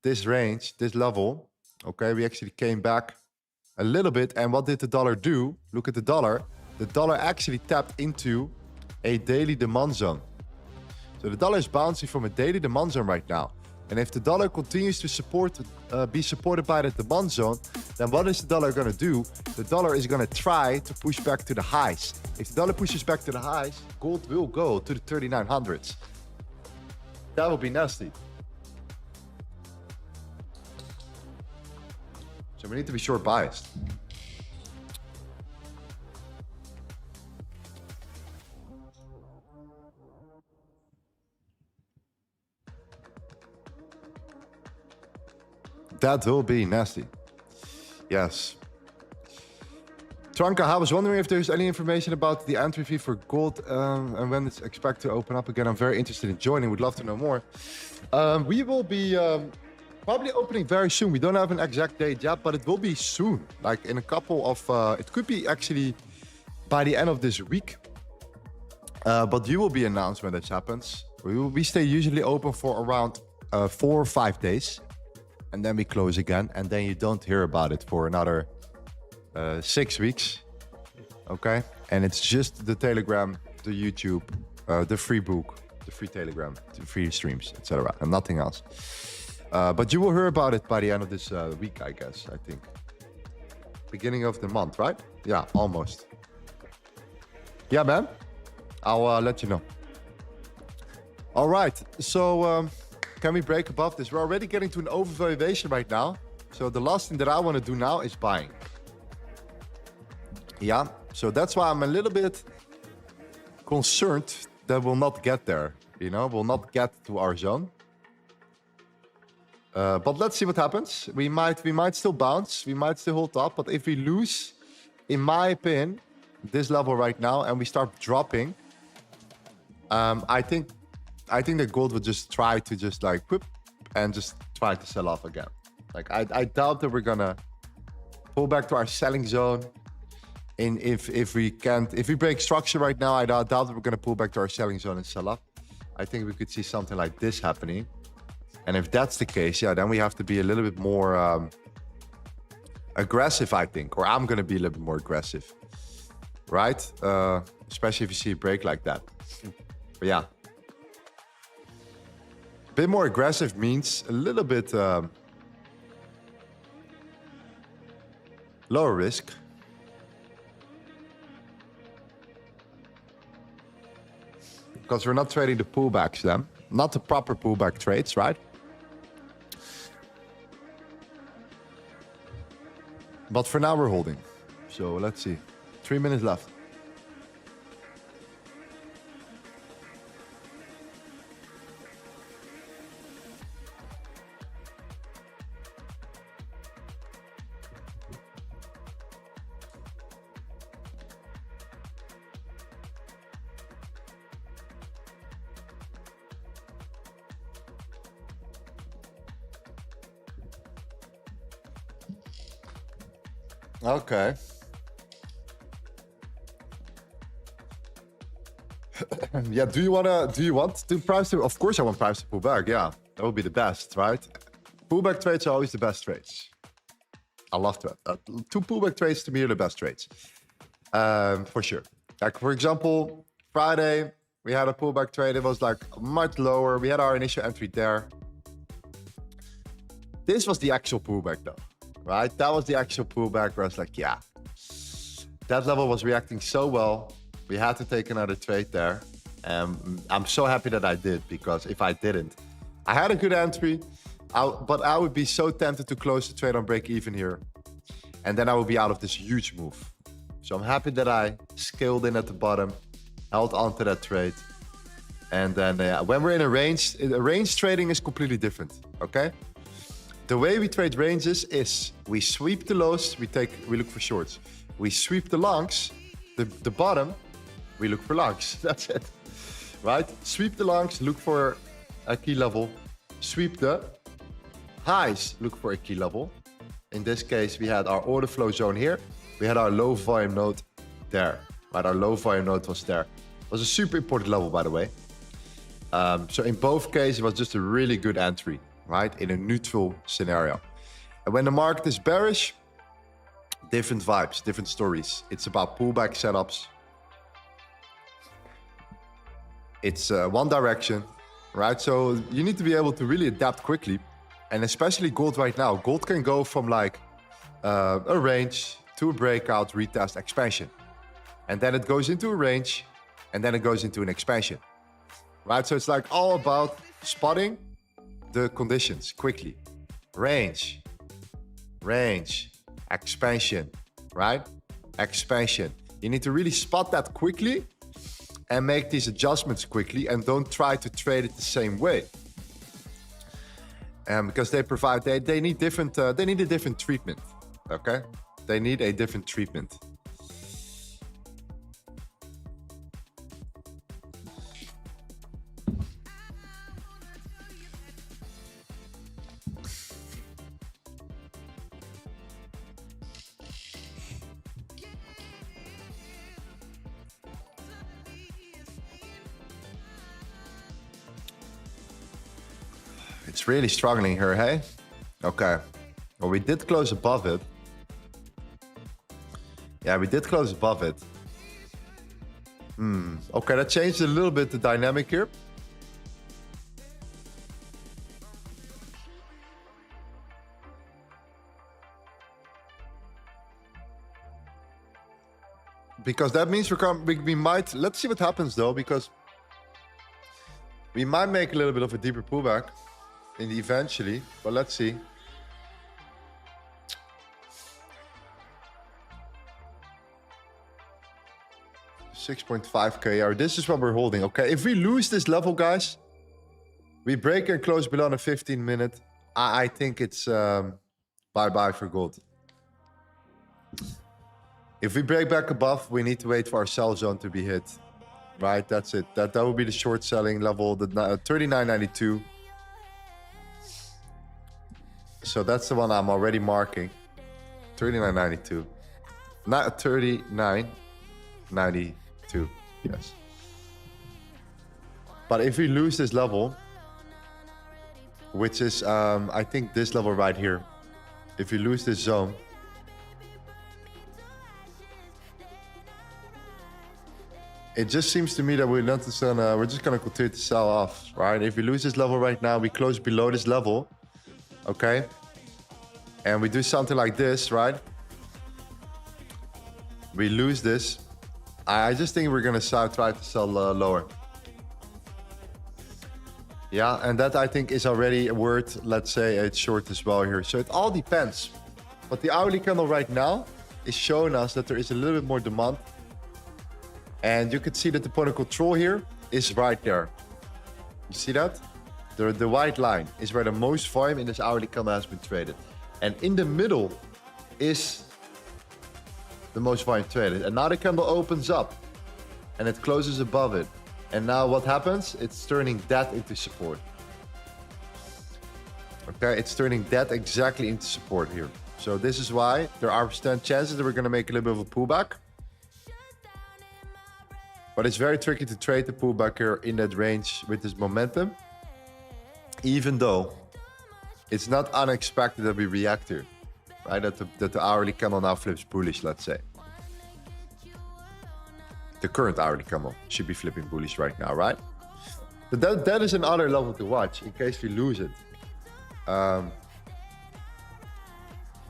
this range, this level, okay? We actually came back a little bit. And what did the dollar do? Look at the dollar. The dollar actually tapped into a daily demand zone. So the dollar is bouncing from a daily demand zone right now. And if the dollar continues to be supported by the demand zone, then what is the dollar going to do? The dollar is going to try to push back to the highs. If the dollar pushes back to the highs, gold will go to the 3900s. That will be nasty. So we need to be short biased. That will be nasty. Yes. Tranka, I was wondering if there's any information about the entry fee for gold and when it's expected to open up again. I'm very interested in joining. Would love to know more. We will be probably opening very soon. We don't have an exact date yet, but it will be soon. Like in a couple of... it could be actually by the end of this week. But you will be announced when that happens. We stay usually open for around 4 or 5 days. And then we close again, and then you don't hear about it for another 6 weeks, okay? And it's just the Telegram, the YouTube, the free book, the free Telegram, the free streams, etc., and nothing else. But you will hear about it by the end of this week, I guess, I think. Beginning of the month, right? Yeah, almost. Yeah, man. I'll let you know. All right, so... can we break above this? We're already getting to an overvaluation right now. So the last thing that I want to do now is buying. Yeah, so that's why I'm a little bit concerned that we'll not get there. You know, we'll not get to our zone. But let's see what happens. We might still bounce. We might still hold up. But if we lose, in my opinion, this level right now, and we start dropping, I think that gold would just try to just like whoop and just try to sell off again. Like I doubt that we're gonna pull back to our selling zone. If we break structure right now, I doubt that we're gonna pull back to our selling zone and sell off. I think we could see something like this happening. And if that's the case, yeah, then we have to be a little bit more aggressive, I think. Or I'm gonna be a little bit more aggressive, right? Especially if you see a break like that. But yeah. A bit more aggressive means a little bit lower risk. Because we're not trading the pullbacks then. Not the proper pullback trades, right? But for now we're holding. So let's see. 3 minutes left. Okay. Yeah, do you want to price to? Of course I want price to pull back. Yeah, that would be the best, right? Pullback trades are always the best trades. I love that. 2 pullback trades to me are the best trades. For sure. Like for example, Friday, we had a pullback trade. It was like much lower. We had our initial entry there. This was the actual pullback though. Right? That was the actual pullback where I was like, yeah, that level was reacting so well. We had to take another trade there. I'm so happy that I did, because if I didn't, I had a good entry, but I would be so tempted to close the trade on break even here. And then I would be out of this huge move. So I'm happy that I scaled in at the bottom, held onto that trade. And then when we're in a range trading is completely different, okay? The way we trade ranges is we sweep the lows, we look for shorts. We sweep the longs, the bottom, we look for longs. That's it, right? Sweep the longs, look for a key level. Sweep the highs, look for a key level. In this case, we had our order flow zone here. We had our low volume node there, right? Our low volume node was there. It was a super important level, by the way. So in both cases, it was just a really good entry, right? In a neutral scenario. And when the market is bearish, different vibes, different stories. It's about pullback setups. It's one direction, right? So you need to be able to really adapt quickly. And especially gold right now. Gold can go from like a range to a breakout, retest, expansion. And then it goes into a range, and then it goes into an expansion, right? So it's like all about spotting the conditions quickly. Range, expansion, right? Expansion. You need to really spot that quickly and make these adjustments quickly, and don't try to trade it the same way. Because they need a different treatment, okay? They need a different treatment. It's really struggling here, hey? Okay. Well, we did close above it. Yeah, we did close above it. Okay, that changed a little bit the dynamic here. Because that means we might, let's see what happens though, because we might make a little bit of a deeper pullback eventually, but let's see. 6.5k AR. This is what we're holding. Okay, if we lose this level, guys, we break and close below the 15-minute. I think it's bye-bye for gold. If we break back above, we need to wait for our sell zone to be hit. Right, that's it. That will be the short selling level, the 39.92. So that's the one I'm already marking. 39.92. Not 39.92. Yes. But if we lose this level, which is I think this level right here. If you lose this zone, it just seems to me that we're just gonna continue to sell off, right? If we lose this level right now, we close below this level, okay? And we do something like this, right? We lose this. I just think we're gonna try to sell lower. Yeah, and that I think is already worth, let's say, it's short as well here. So it all depends. But the hourly candle right now is showing us that there is a little bit more demand. And you can see that the point of control here is right there. You see that? The white line is where the most volume in this hourly candle has been traded. And in the middle is the most volume traded. And now the candle opens up and it closes above it. And now what happens? It's turning that into support. Okay, it's turning that exactly into support here. So this is why there are chances that we're going to make a little bit of a pullback. But it's very tricky to trade the pullback here in that range with this momentum. Even though it's not unexpected that we react here, right? That the hourly candle now flips bullish, let's say. The current hourly candle should be flipping bullish right now, right? But that is another level to watch in case we lose it. I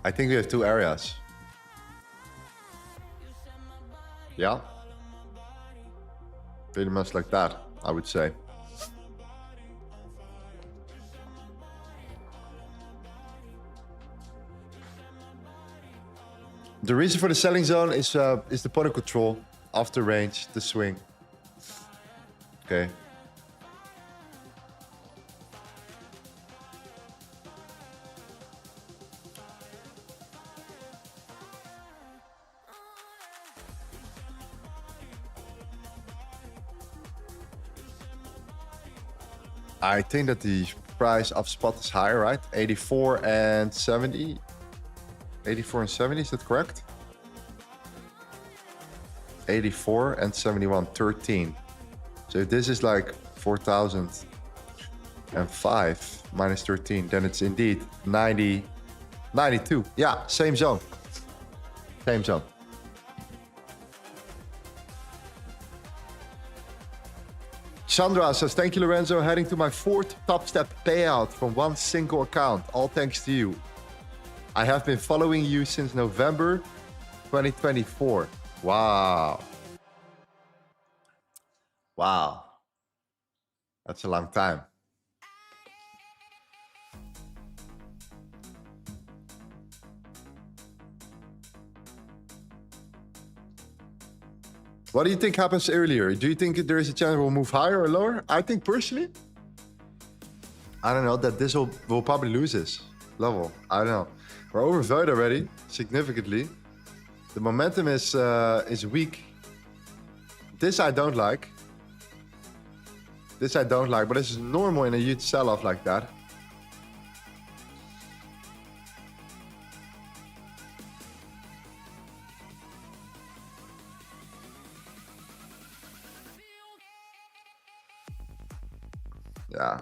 think we have two areas. Yeah. Pretty much like that, I would say. The reason for the selling zone is the point of control, after range, the swing. Okay. I think that the price of spot is higher, right? 84 and 70. 84 and 70, is that correct? 84 and 71, 13. So if this is like 4,005 minus 13, then it's indeed 90, 92. Yeah, same zone. Same zone. Chandra says, thank you, Lorenzo. Heading to my 4th top step payout from one single account. All thanks to you. I have been following you since November 2024. Wow. Wow. That's a long time. What do you think happens earlier? Do you think there is a chance we'll move higher or lower? I think personally, I don't know, that this will probably lose this level. I don't know. We're overvalued already, significantly. The momentum is weak. This I don't like. This I don't like, but this is normal in a huge sell-off like that. Yeah.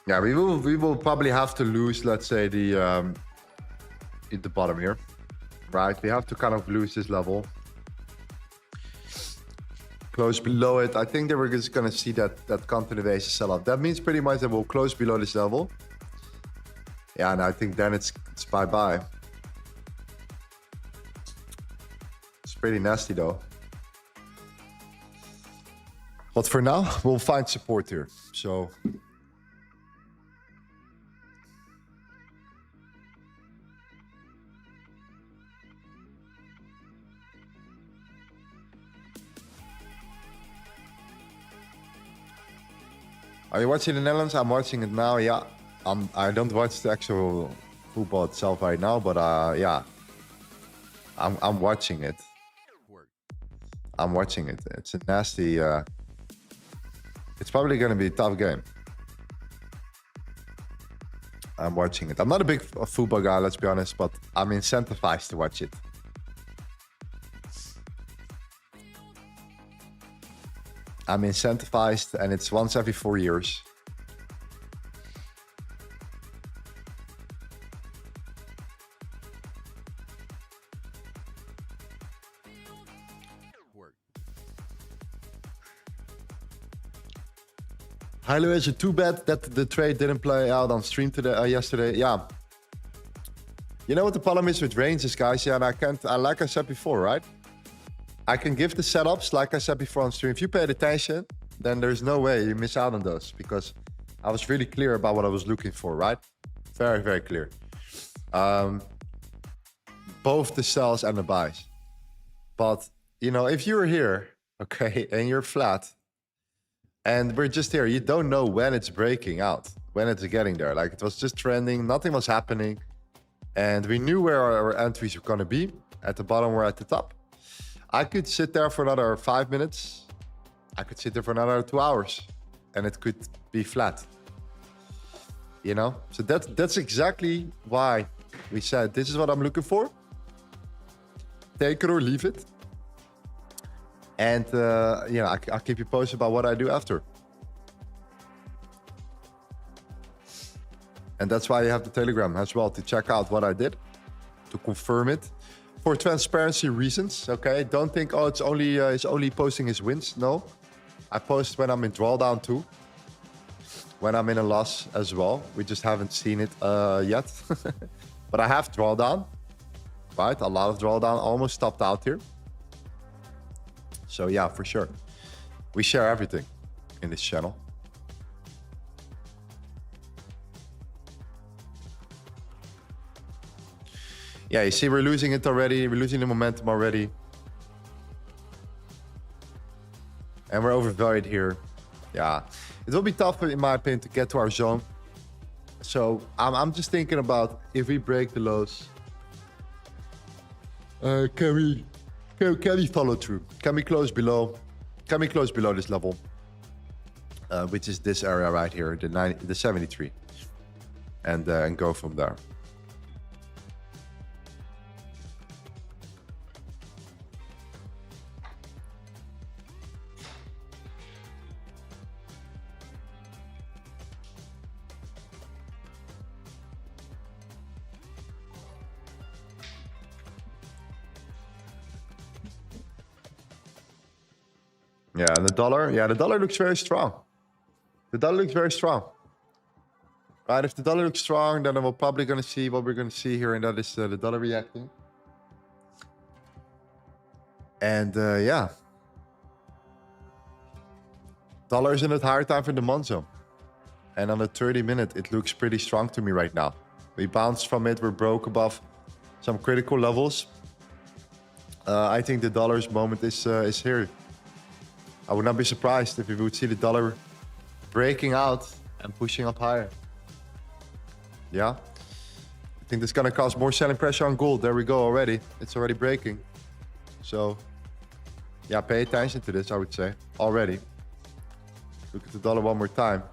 Yeah, we will probably have to lose, let's say, the at the bottom here, right? We have to kind of lose this level, close below it. I think that we're just gonna see that continuation sell off. That means pretty much that we'll close below this level. Yeah, and I think then it's bye bye. It's pretty nasty though. But for now, we'll find support here. So are you watching the Netherlands? I'm watching it now. Yeah, I don't watch the actual football itself right now, but yeah, I'm watching it. I'm watching it. It's a nasty. It's probably going to be a tough game. I'm watching it. I'm not a big football guy, let's be honest, but I'm incentivized to watch it. I'm incentivized, and it's once every 4 years. Hi Lorenzo, too bad that the trade didn't play out on stream today, yesterday. Yeah. You know what the problem is with ranges, guys? Yeah, and I can't, like I said before, right? I can give the setups, like I said before on stream. If you paid attention, then there's no way you miss out on those, because I was really clear about what I was looking for, right? Very, very clear. Both the sells and the buys. But, you know, if you're here, okay, and you're flat, and we're just here, you don't know when it's breaking out, when it's getting there. Like, it was just trending, nothing was happening. And we knew where our entries were gonna be, at the bottom or at the top. I could sit there for another 5 minutes. I could sit there for another 2 hours, and it could be flat. You know? So that's exactly why we said, this is what I'm looking for. Take it or leave it. And, you know, I'll keep you posted about what I do after. And that's why you have the Telegram as well, to check out what I did, to confirm it. For transparency reasons, okay? Don't think, oh, it's only posting his wins. No, I post when I'm in drawdown too. When I'm in a loss as well. We just haven't seen it yet. But I have drawdown, right? A lot of drawdown, almost stopped out here. So yeah, for sure. We share everything in this channel. Yeah, you see, we're losing it already. We're losing the momentum already. And we're overvalued here. Yeah, it will be tough, in my opinion, to get to our zone. So I'm just thinking about, if we break the lows, can we follow through? Can we close below? Can we close below this level? Which is this area right here, the 73, and go from there. Yeah, and the dollar. Yeah, the dollar looks very strong. The dollar looks very strong. Right, if the dollar looks strong, then we're probably going to see what we're going to see here, and that is the dollar reacting. And yeah, dollar is in a higher time for the month zone. And on the 30-minute, it looks pretty strong to me right now. We bounced from it. We're broke above some critical levels. I think the dollar's moment is here. I would not be surprised if we would see the dollar breaking out and pushing up higher. Yeah. I think that's going to cause more selling pressure on gold. There we go already. It's already breaking. So, yeah, pay attention to this, I would say, already. Look at the dollar one more time.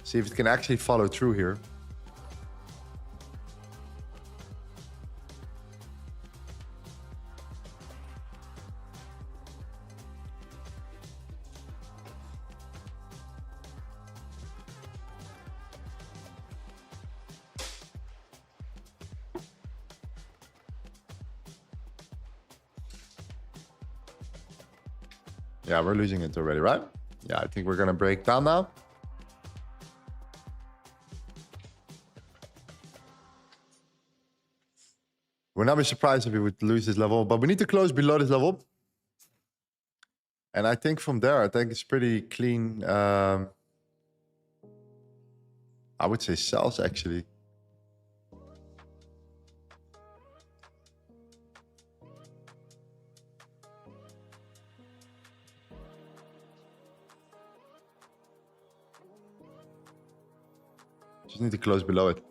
See if it can actually follow through here. Yeah, we're losing it already, right? Yeah, I think we're going to break down now. We're not be surprised if we would lose this level, but we need to close below this level. And I think from there, I think it's pretty clean. I would say sells actually. Just need to close below it.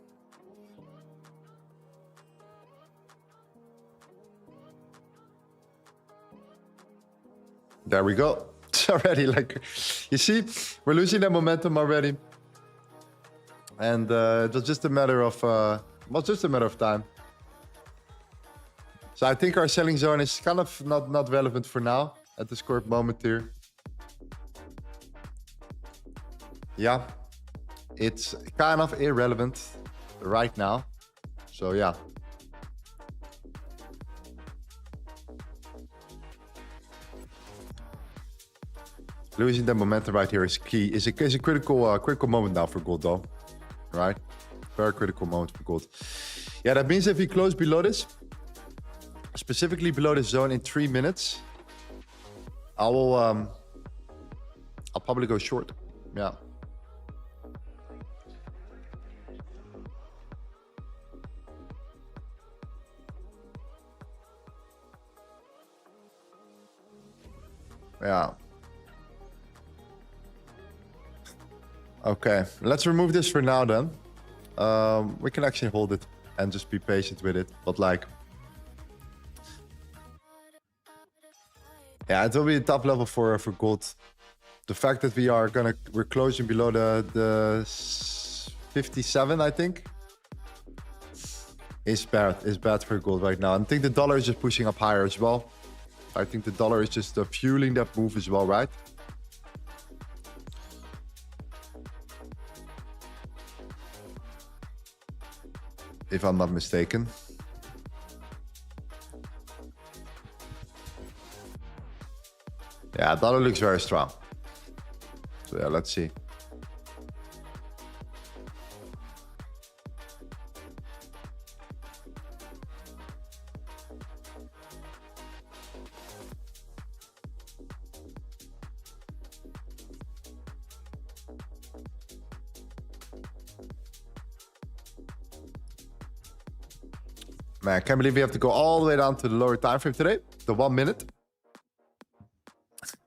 There we go. It's already like, you see, we're losing that momentum already. And it was just a matter of, time. So I think our selling zone is kind of not relevant for now at this current moment here. Yeah, it's kind of irrelevant right now. So yeah. Losing the momentum right here is key. Is a critical moment now for gold though, right? Very critical moment for gold. Yeah, that means if we close below this, specifically below this zone in 3 minutes, I'll probably go short. Yeah. Yeah. Okay, let's remove this for now then. We can actually hold it and just be patient with it. But like, yeah, it will be a tough level for gold. The fact that we're closing below the 57, I think, is bad. Is bad for gold right now. And I think the dollar is just pushing up higher as well. I think the dollar is just fueling that move as well, right? If I'm not mistaken. Yeah, dollar looks very strong. So yeah, let's see. Man, I can't believe we have to go all the way down to the lower time frame today. The 1 minute.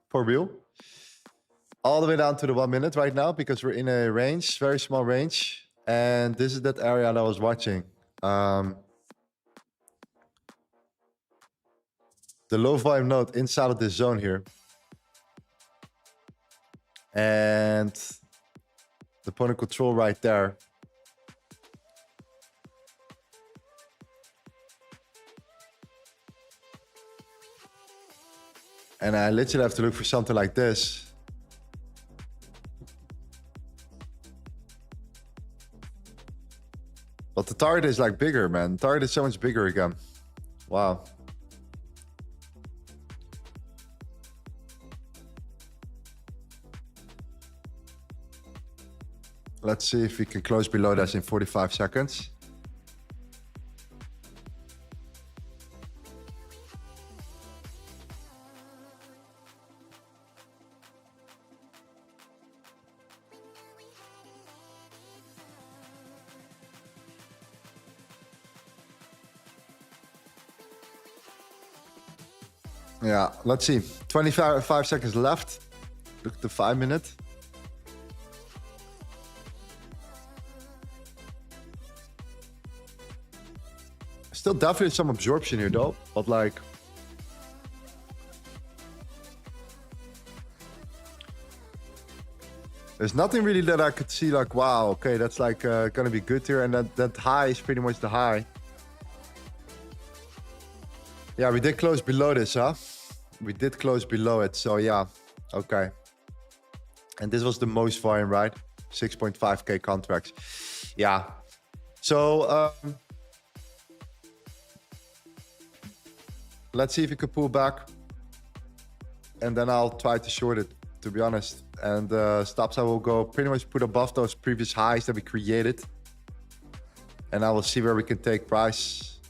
For real. All the way down to the 1 minute right now because we're in a range, very small range. And this is that area that I was watching. The low volume node inside of this zone here. And the point of control right there. And I literally have to look for something like this. But the target is like bigger, man. The target is so much bigger again. Wow. Let's see if we can close below that in 45 seconds. Yeah, let's see. 25 seconds left. Look at the 5 minute. Still definitely some absorption here though, but like, there's nothing really that I could see like, wow, okay, that's like gonna be good here. And that high is pretty much the high. Yeah, we did close below this, huh? We did close below it, so yeah, okay. And this was the most volume, right? 6.5K contracts. Yeah. So, let's see if we can pull back. And then I'll try to short it, to be honest. And stops I will go pretty much put above those previous highs that we created. And I will see where we can take price.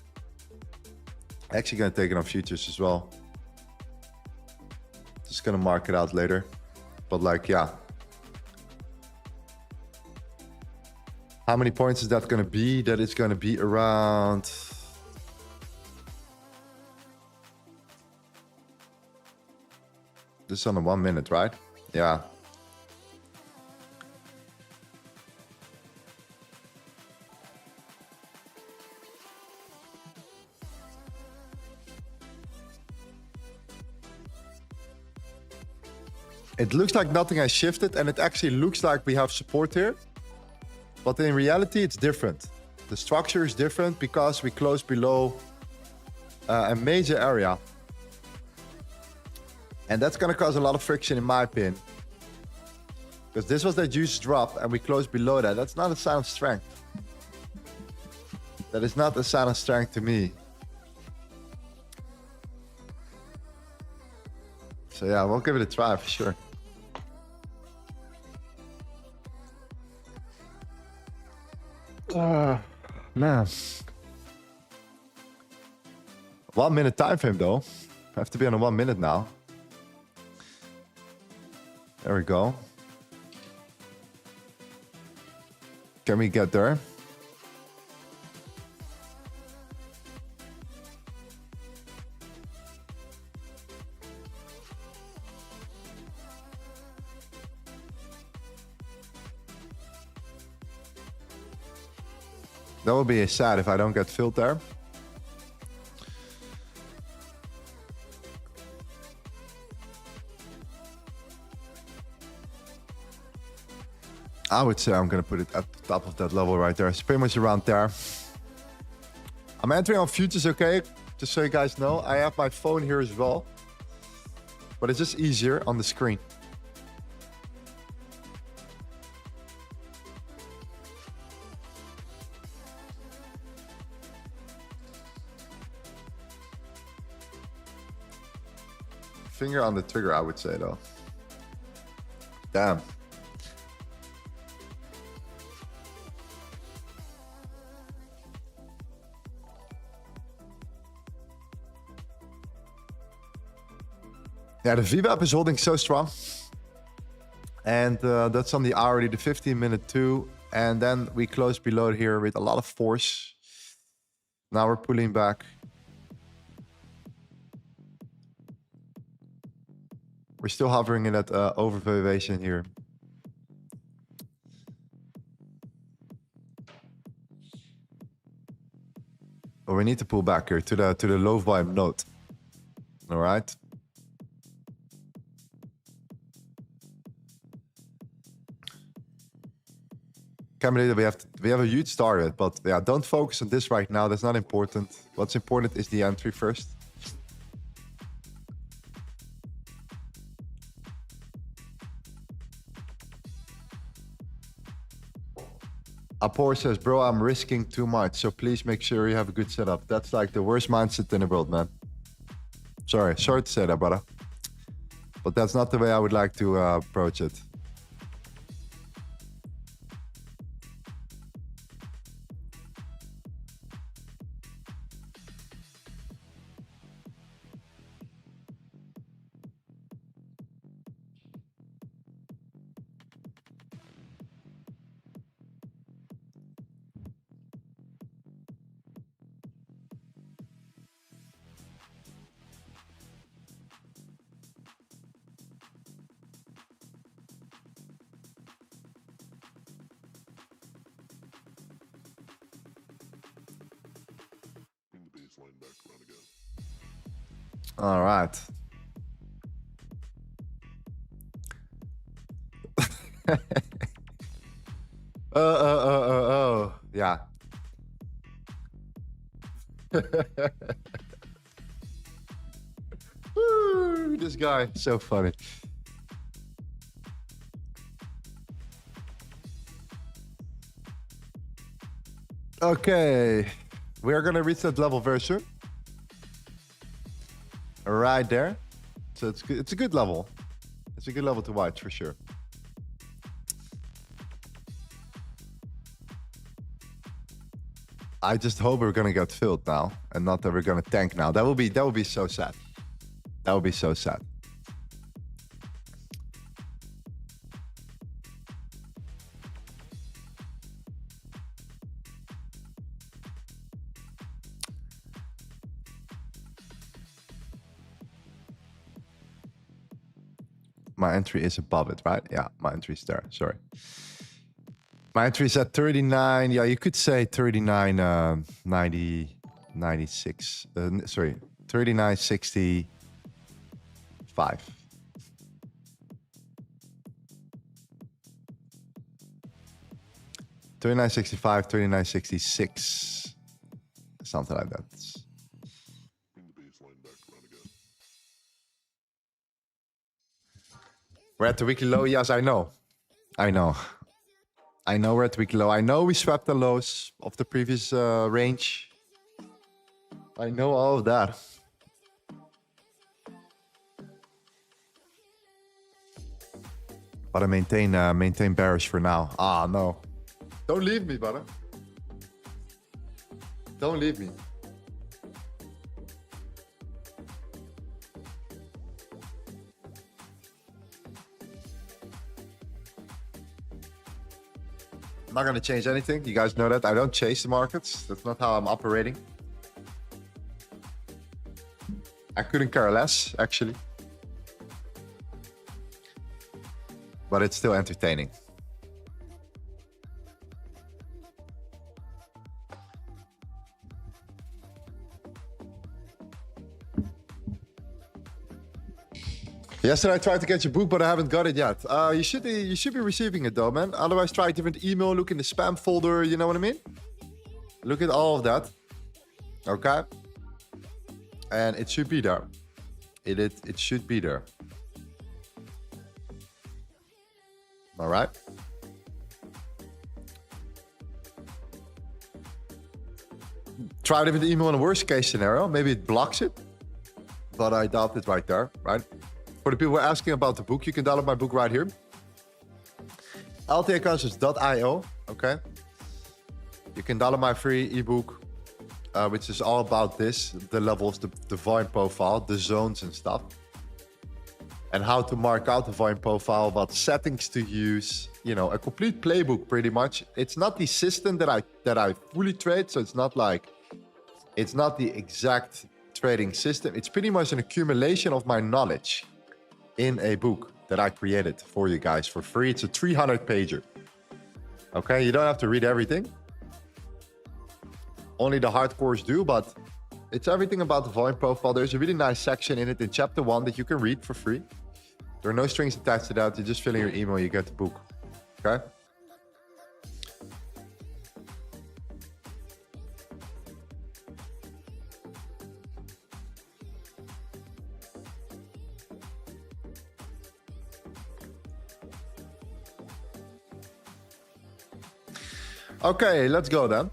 Actually gonna take it on futures as well. Just gonna mark it out later. But like, yeah. How many points is that gonna be? That is gonna be around... This is on the 1 minute, right? Yeah. It looks like nothing has shifted, and it actually looks like we have support here. But in reality, it's different. The structure is different because we close below a major area. And that's going to cause a lot of friction, in my opinion. Because this was that huge drop, and we closed below that. That's not a sign of strength. That is not a sign of strength to me. So yeah, we'll give it a try for sure. Man. 1 minute time frame though. I have to be on a 1 minute now. There we go. Can we get there? That would be sad if I don't get filled there. I would say I'm going to put it at the top of that level right there. It's pretty much around there. I'm entering on futures, okay? Just so you guys know, I have my phone here as well. But it's just easier on the screen. Finger on the trigger, I would say, though. Damn. Yeah, the VWAP is holding so strong. And that's on the hourly, the 15-minute too. And then we close below here with a lot of force. Now we're pulling back. We're still hovering in that overvaluation here. But we need to pull back here to the low volume node. All right. Can't believe that we have a huge target, but yeah, don't focus on this right now. That's not important. What's important is the entry first. Apor says, bro, I'm risking too much, so please make sure you have a good setup. That's like the worst mindset in the world, man. Sorry to say that, brother. But that's not the way I would like to approach it. All right. Yeah. Woo, this guy, so funny. Okay, we are gonna reach that level very soon. Right there. So it's good. It's a good level. It's a good level to watch for sure. I just hope we're gonna get filled now and not that we're gonna tank now. That would be so sad. That would be so sad. My entry is above it, right? Yeah, my entry is there. Sorry. My entry is at 39. Yeah, you could say 39, 90, 96. Sorry, 39, 65. $39.65, $39.66, something like that. We're at the weekly low. Yes, I know. I know we're at the weekly low. I know we swapped the lows of the previous range. I know all of that. But I maintain bearish for now. Ah, no. Don't leave me, brother. Don't leave me. I'm not going to change anything. You guys know that. I don't chase the markets. That's not how I'm operating. I couldn't care less, actually. But it's still entertaining. Yesterday I tried to get your book, but I haven't got it yet. You should be receiving it though, man. Otherwise, try a different email. Look in the spam folder. You know what I mean? Look at all of that. Okay. And it should be there. It should be there. All right. Try a different email in the worst case scenario. Maybe it blocks it, but I doubt it right there, right? For the people who are asking about the book, you can download my book right here. ltaccounts.io, okay? You can download my free ebook, which is all about this, the levels, the volume profile, the zones and stuff. And how to mark out the volume profile, what settings to use, you know, a complete playbook pretty much. It's not the system that I fully trade, so it's not the exact trading system. It's pretty much an accumulation of my knowledge in a book that I created for you guys for free. It's a 300-pager. Okay, you don't have to read everything. Only the hardcores do, but it's everything about the volume profile. There's a really nice section in it in chapter 1 that you can read for free. There are no strings attached to that. You just fill in your email, you get the book. Okay? Okay, let's go then.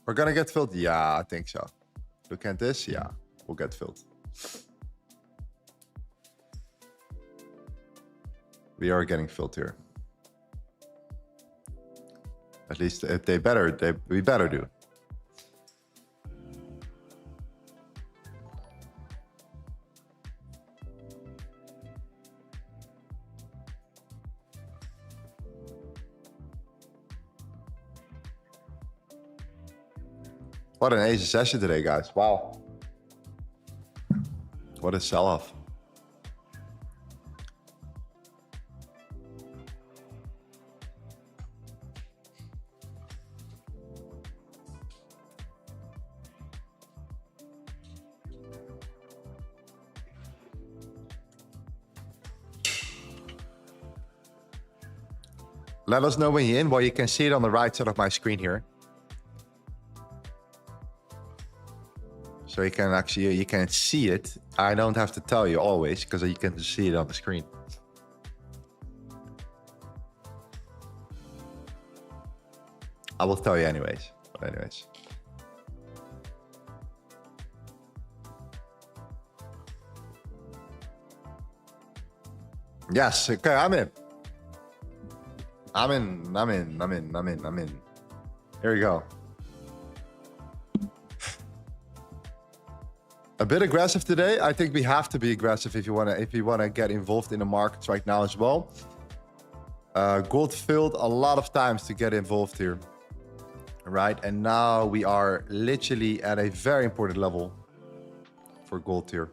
We're gonna get filled? Yeah, I think so. Look at this. Yeah, we'll get filled. We are getting filled here. At least if we better do. What an Asia session today, guys. Wow. What a sell-off. Let us know when you're in. Well, you can see it on the right side of my screen here. So you can see it. I don't have to tell you always because you can see it on the screen. I will tell you anyways. But anyways. Yes, okay, I'm in. I'm in. Here we go. A bit aggressive today. I think we have to be aggressive if you wanna get involved in the markets right now as well. Gold failed a lot of times to get involved here, right? And now we are literally at a very important level for gold here,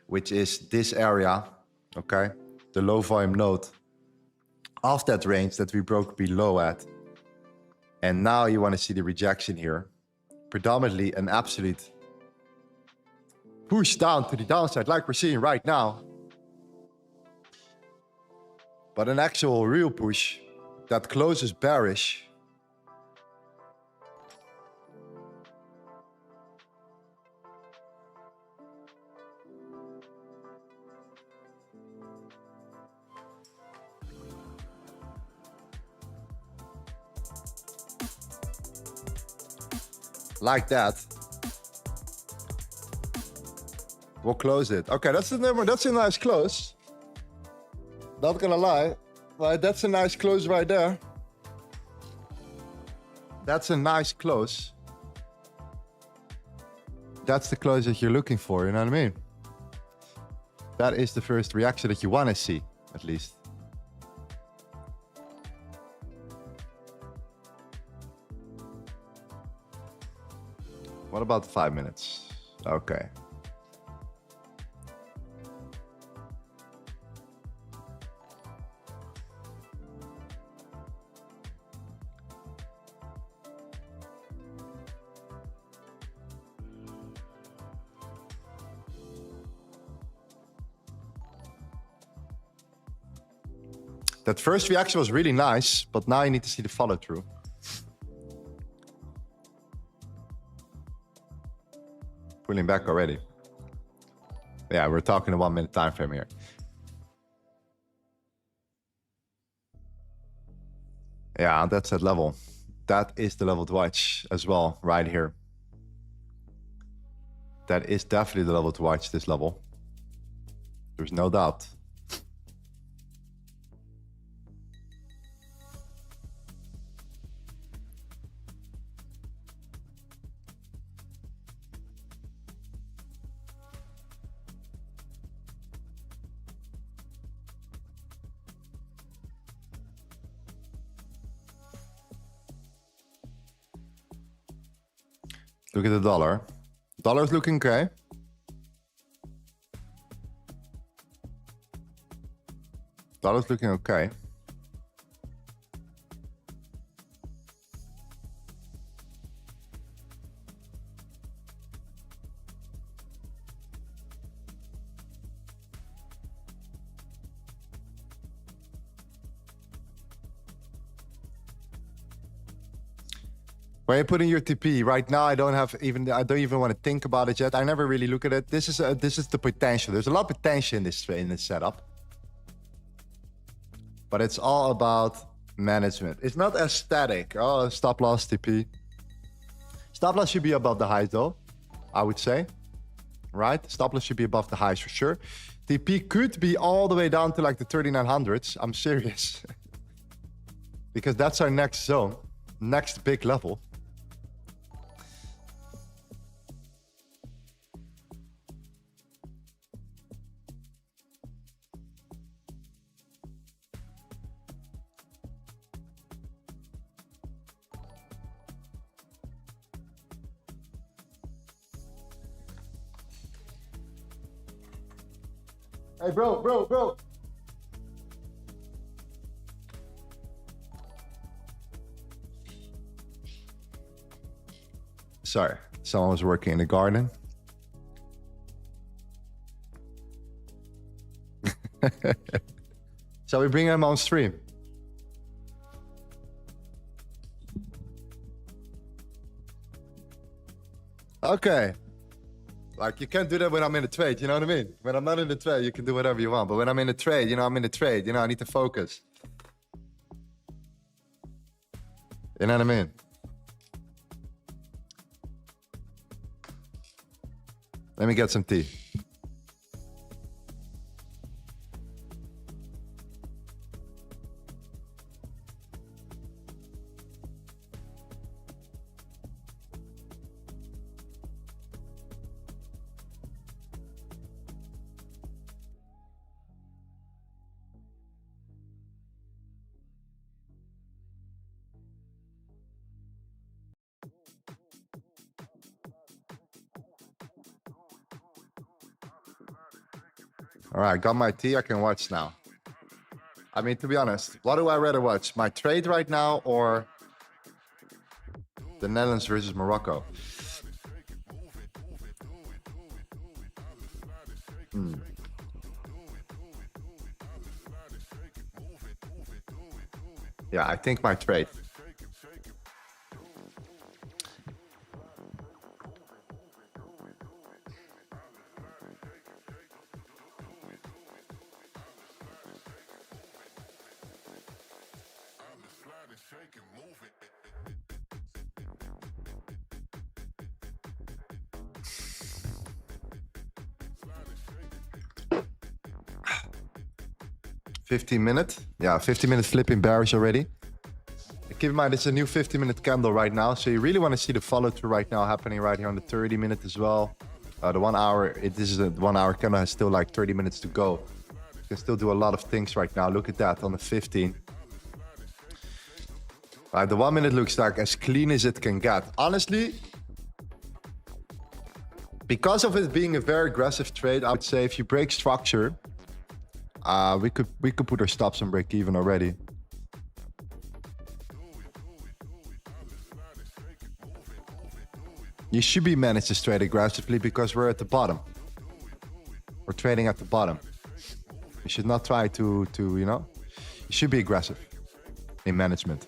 which is this area, okay? The low volume node of that range that we broke below at. And now you want to see the rejection here. Predominantly an absolute push down to the downside like we're seeing right now. But an actual real push that closes bearish. Like that. We'll close it. Okay, that's a nice close. Not gonna lie. Right, that's a nice close right there. That's a nice close. That's the close that you're looking for, you know what I mean? That is the first reaction that you want to see, at least. What about 5 minutes? Okay. That first reaction was really nice, but now you need to see the follow through. Pulling back already. Yeah, we're talking a 1 minute time frame here. Yeah, that's that level. That is the level to watch as well, right here. That is definitely the level to watch, this level. There's no doubt. Look at the dollar. Dollar's looking okay. Dollar's looking okay. Where you put in your TP right now, I don't even want to think about it yet. I never really look at it. This is the potential. There's a lot of potential in this setup, but it's all about management. It's not as static. Oh, stop loss TP. Stop loss should be above the highs though, I would say. Right? Stop loss should be above the highs for sure. TP could be all the way down to like the 3900s. I'm serious. Because that's our next zone, next big level. Hey, bro. Sorry, someone was working in the garden. Shall we bring him on stream? Okay. Like, you can't do that when I'm in a trade, you know what I mean? When I'm not in the trade, you can do whatever you want. But when I'm in a trade, you know, I'm in a trade. You know, I need to focus. You know what I mean? Let me get some tea. All right, got my tea. I can watch now. I mean, to be honest, what do I rather watch? My trade right now or the Netherlands versus Morocco? Yeah, I think my trade. Yeah, 15-minute flipping bearish already. Keep in mind, it's a new 50-minute candle right now, so you really want to see the follow-through right now happening right here on the 30-minute as well. The 1 hour, this is a 1 hour candle, has still like 30 minutes to go. You can still do a lot of things right now. Look at that on the 15. Right, the 1 minute looks like as clean as it can get. Honestly, because of it being a very aggressive trade, I would say if you break structure, we could put our stops and break even already. You should be managed to trade aggressively because we're at the bottom. We're trading at the bottom. You should not try to you know, you should be aggressive in management.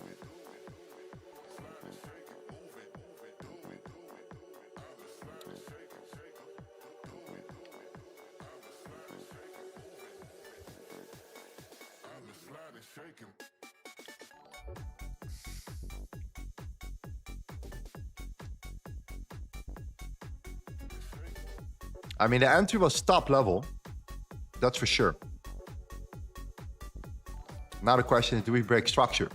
I mean, the entry was top level. That's for sure. Now the question is, do we break structure?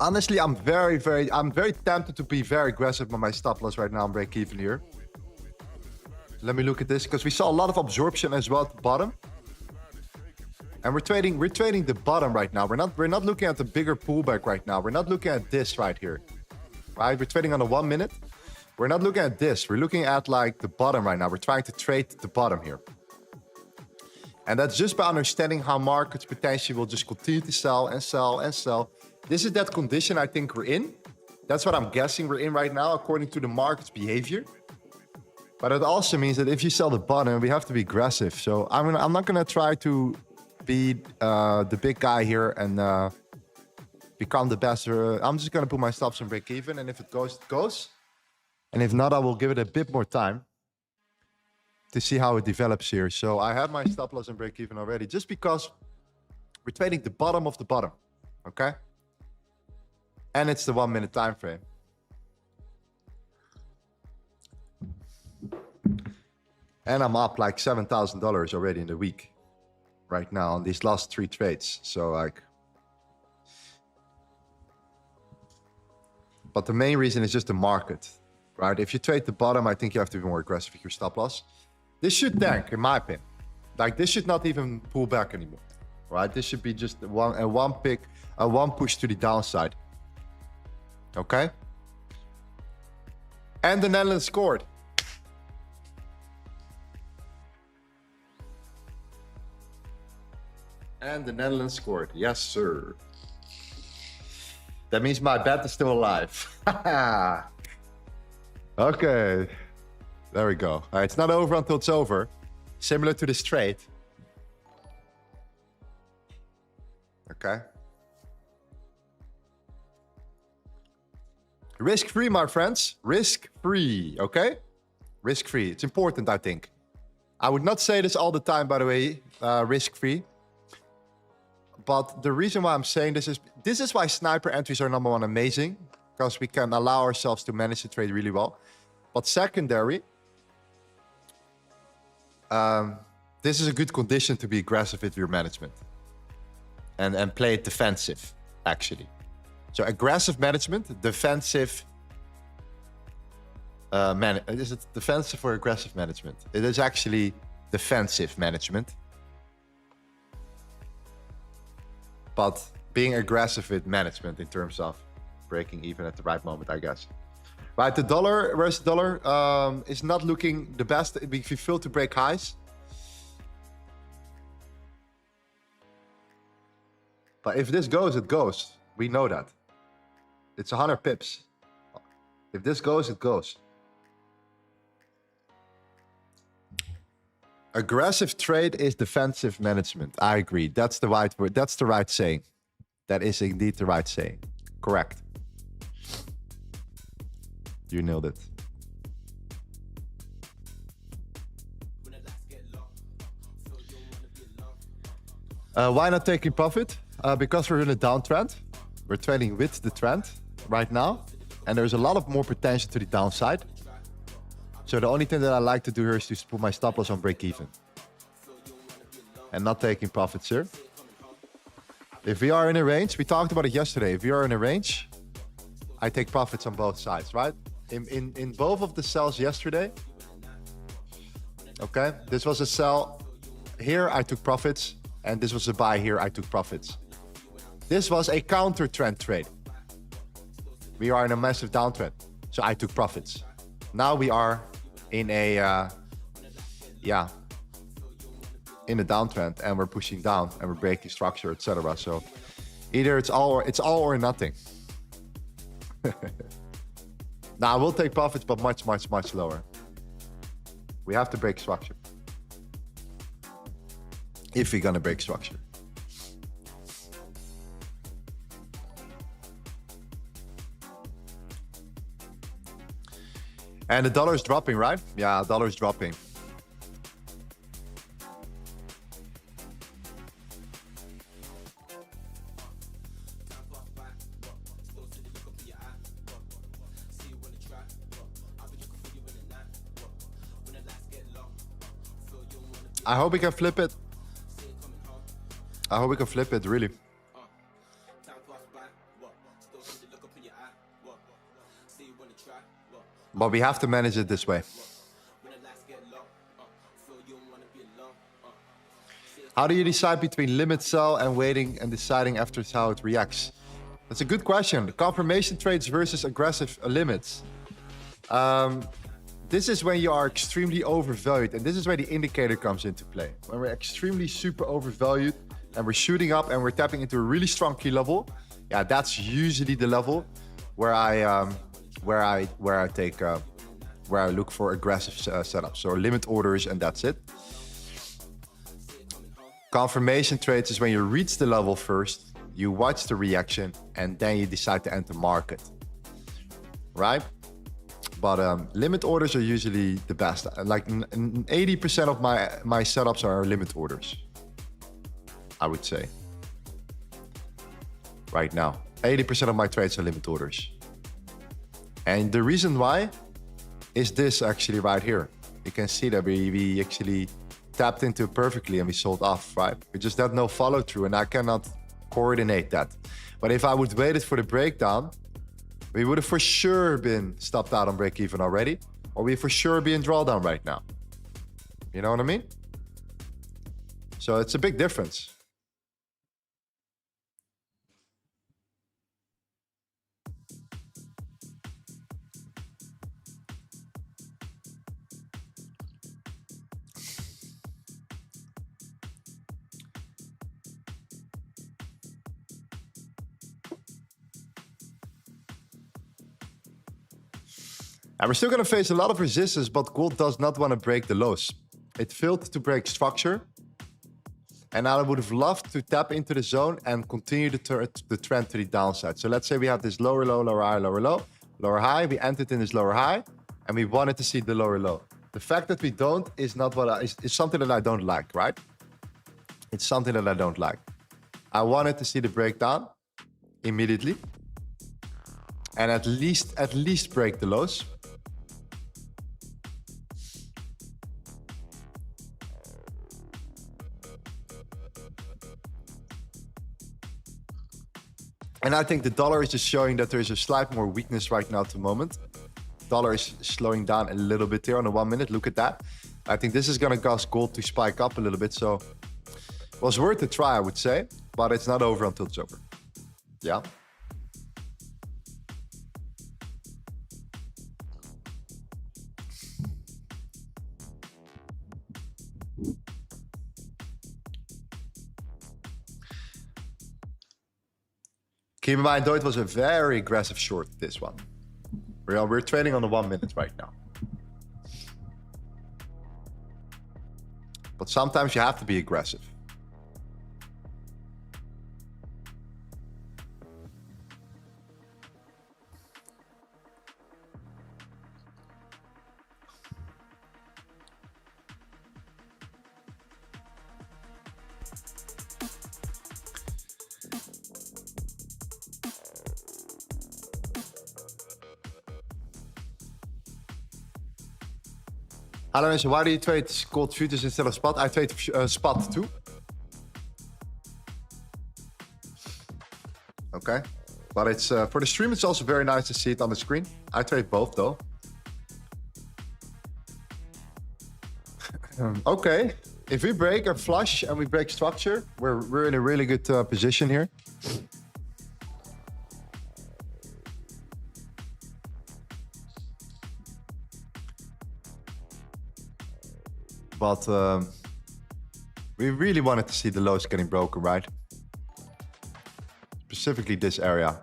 Honestly, I'm very tempted to be very aggressive on my stop loss right now and break even here. Let me look at this because we saw a lot of absorption as well at the bottom. And we're trading the bottom right now. We're not looking at the bigger pullback right now. We're not looking at this right here. Right? We're trading on a 1 minute. We're not looking at this. We're looking at like the bottom right now. We're trying to trade the bottom here. And that's just by understanding how markets potentially will just continue to sell and sell and sell. This is that condition I think we're in. That's what I'm guessing we're in right now, according to the market's behavior. But it also means that if you sell the bottom, we have to be aggressive. So I'm not going to try to be the big guy here and become the best. I'm just going to put my stops and break even. And if it goes, it goes. And if not, I will give it a bit more time to see how it develops here. So I had my stop loss and break even already, just because we're trading the bottom of the bottom. Okay. And it's the 1 minute time frame. And I'm up like $7,000 already in the week right now on these last 3 trades. So like, but the main reason is just the market, right? If you trade the bottom, I think you have to be more aggressive with your stop loss. This should tank, in my opinion. Like this should not even pull back anymore, right? This should be just one push to the downside. Okay. And the Netherlands scored. And the Netherlands scored. Yes, sir. That means my bet is still alive. Okay. There we go. It's not over until it's over. Similar to this trade. Okay. Risk-free, my friends. Risk-free, okay? Risk-free. It's important, I think. I would not say this all the time, by the way, risk-free. But the reason why I'm saying this is why sniper entries are number one amazing, because we can allow ourselves to manage the trade really well. But secondary, this is a good condition to be aggressive with your management and play it defensive, actually. So aggressive management, defensive. Is it defensive or aggressive management? It is actually defensive management. But being aggressive with management in terms of breaking even at the right moment, I guess. Right, the dollar, where's the dollar? Is not looking the best if we fail to break highs. But if this goes, it goes. We know that. It's 100 pips. If this goes, it goes. Aggressive trade is defensive management. I agree. That's the right word. That's the right saying. That is indeed the right saying. Correct. You nailed it. Why not taking profit? Because we're in a downtrend. We're trading with the trend right now. And there's a lot of more potential to the downside. So the only thing that I like to do here is to put my stop loss on break even. And not taking profits here. If we are in a range, we talked about it yesterday. If we are in a range, I take profits on both sides, right? In both of the sells yesterday. Okay, this was a sell here, I took profits. And this was a buy here, I took profits. This was a counter trend trade. We are in a massive downtrend. So I took profits. Now we are in a, in a downtrend and we're pushing down and we're breaking structure, etc. So either it's all or nothing. Now we'll take profits, but much, much, much lower. We have to break structure. If we're gonna break structure. And the dollar is dropping, right? Yeah, dollar is dropping. I hope we can flip it. I hope we can flip it, really. But we have to manage it this way. How do you decide between limit sell and waiting and deciding after how it reacts? That's a good question. Confirmation trades versus aggressive limits. This is when you are extremely overvalued, and this is where the indicator comes into play. When we're extremely super overvalued and we're shooting up and we're tapping into a really strong key level, yeah, that's usually the level where I look for aggressive setups, so limit orders, and that's it. Confirmation trades is when you reach the level first, you watch the reaction, and then you decide to enter market, right? But limit orders are usually the best. Like 80% of my setups are limit orders, I would say. Right now, 80% of my trades are limit orders. And the reason why is this actually right here. You can see that we actually tapped into it perfectly and we sold off, right? We just had no follow through and I cannot coordinate that. But if I would waited for the breakdown, we would have for sure been stopped out on break even already, or we for sure be in drawdown right now. You know what I mean? So it's a big difference. And we're still going to face a lot of resistance, but gold does not want to break the lows. It failed to break structure. And I would have loved to tap into the zone and continue the trend to the downside. So let's say we have this lower low, lower high, lower low, lower high. We entered in this lower high and we wanted to see the lower low. The fact that we don't is not what is something that I don't like, right? It's something that I don't like. I wanted to see the breakdown immediately and at least break the lows. And I think the dollar is just showing that there's a slight more weakness right now at the moment. Dollar is slowing down a little bit here on the 1 minute. Look at that. I think this is going to cause gold to spike up a little bit. So it was worth a try, I would say, but it's not over until it's over. Yeah. Keep in mind, though, it was a very aggressive short, this one. We're trading on the 1 minute right now. But sometimes you have to be aggressive. Hi Lorenzo, why do you trade gold futures instead of spot? I trade spot too. Okay, but it's for the stream. It's also very nice to see it on the screen. I trade both though. Okay, if we break a flush and we break structure, we're in a really good position here. But we really wanted to see the lows getting broken, right? Specifically this area.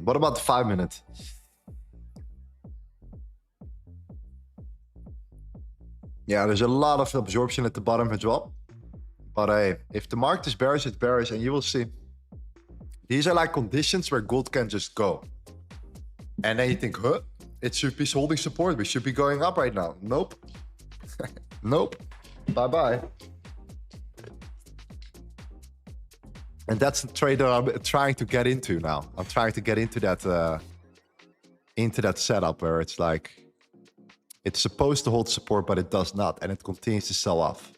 What about the 5 minute? Yeah, there's a lot of absorption at the bottom as well. But hey, if the market is bearish, it's bearish, and you will see. These are like conditions where gold can just go. And then you think, huh? It should be holding support. We should be going up right now. Nope. Nope. Bye-bye. And that's the trade that I'm trying to get into now. I'm trying to get into that setup where it's like, it's supposed to hold support, but it does not. And it continues to sell off.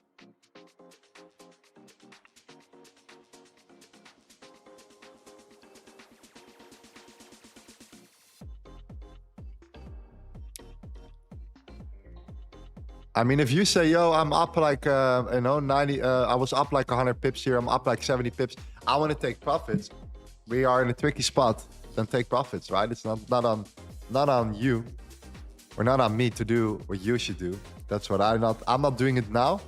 I mean, if you say, yo, I'm up like, 90, I was up like 100 pips here. I'm up like 70 pips. I want to take profits. We are in a tricky spot. Then take profits, right? It's not on you or not on me to do what you should do. That's what I'm not doing it now.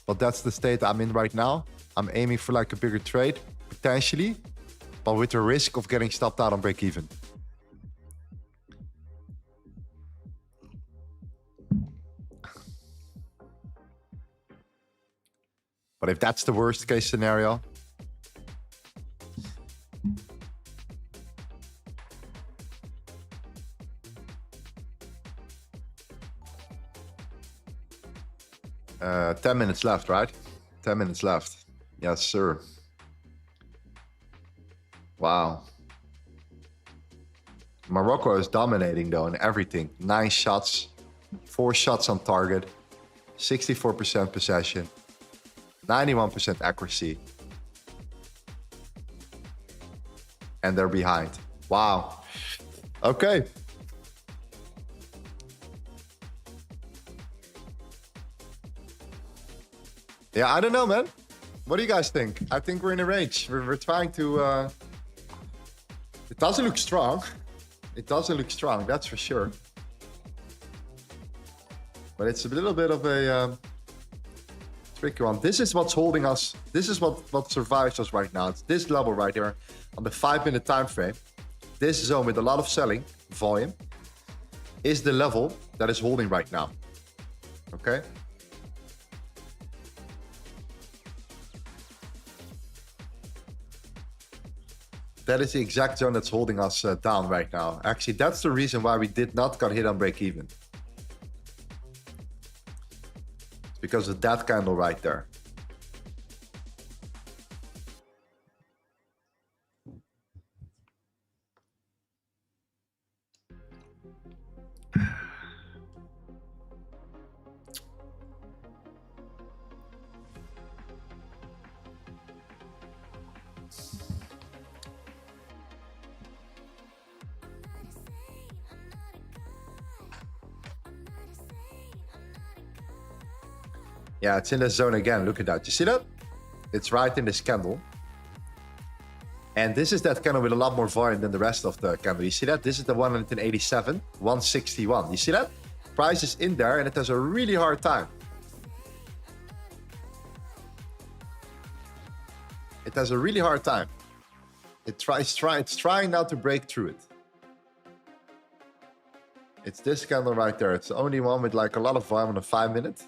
But that's the state I'm in right now. I'm aiming for like a bigger trade, potentially, but with the risk of getting stopped out on break even. But if that's the worst case scenario, uh, 10 minutes left, right? 10 minutes left. Yes, sir. Wow. Morocco is dominating though in everything. 9 shots, 4 shots on target, 64% possession. 91% accuracy. And they're behind. Wow. Okay. Yeah, I don't know, man. What do you guys think? I think we're in a range. We're trying to... It doesn't look strong. It doesn't look strong, that's for sure. But it's a little bit of a... tricky one. This is what's holding us. This is what survives us right now. It's this level right here on the 5 minute time frame. This zone with a lot of selling volume is the level that is holding right now. Okay. That is the exact zone that's holding us down right now. Actually, that's the reason why we did not get hit on break even. because of that candle right there. Yeah, it's in the zone again. Look at that. You see that? It's right in this candle. And this is that candle with a lot more volume than the rest of the candle. You see that? This is the 187, 161. You see that? Price is in there and it has a really hard time. It has a really hard time. It's trying now to break through it. It's this candle right there. It's the only one with like a lot of volume on a 5 minute.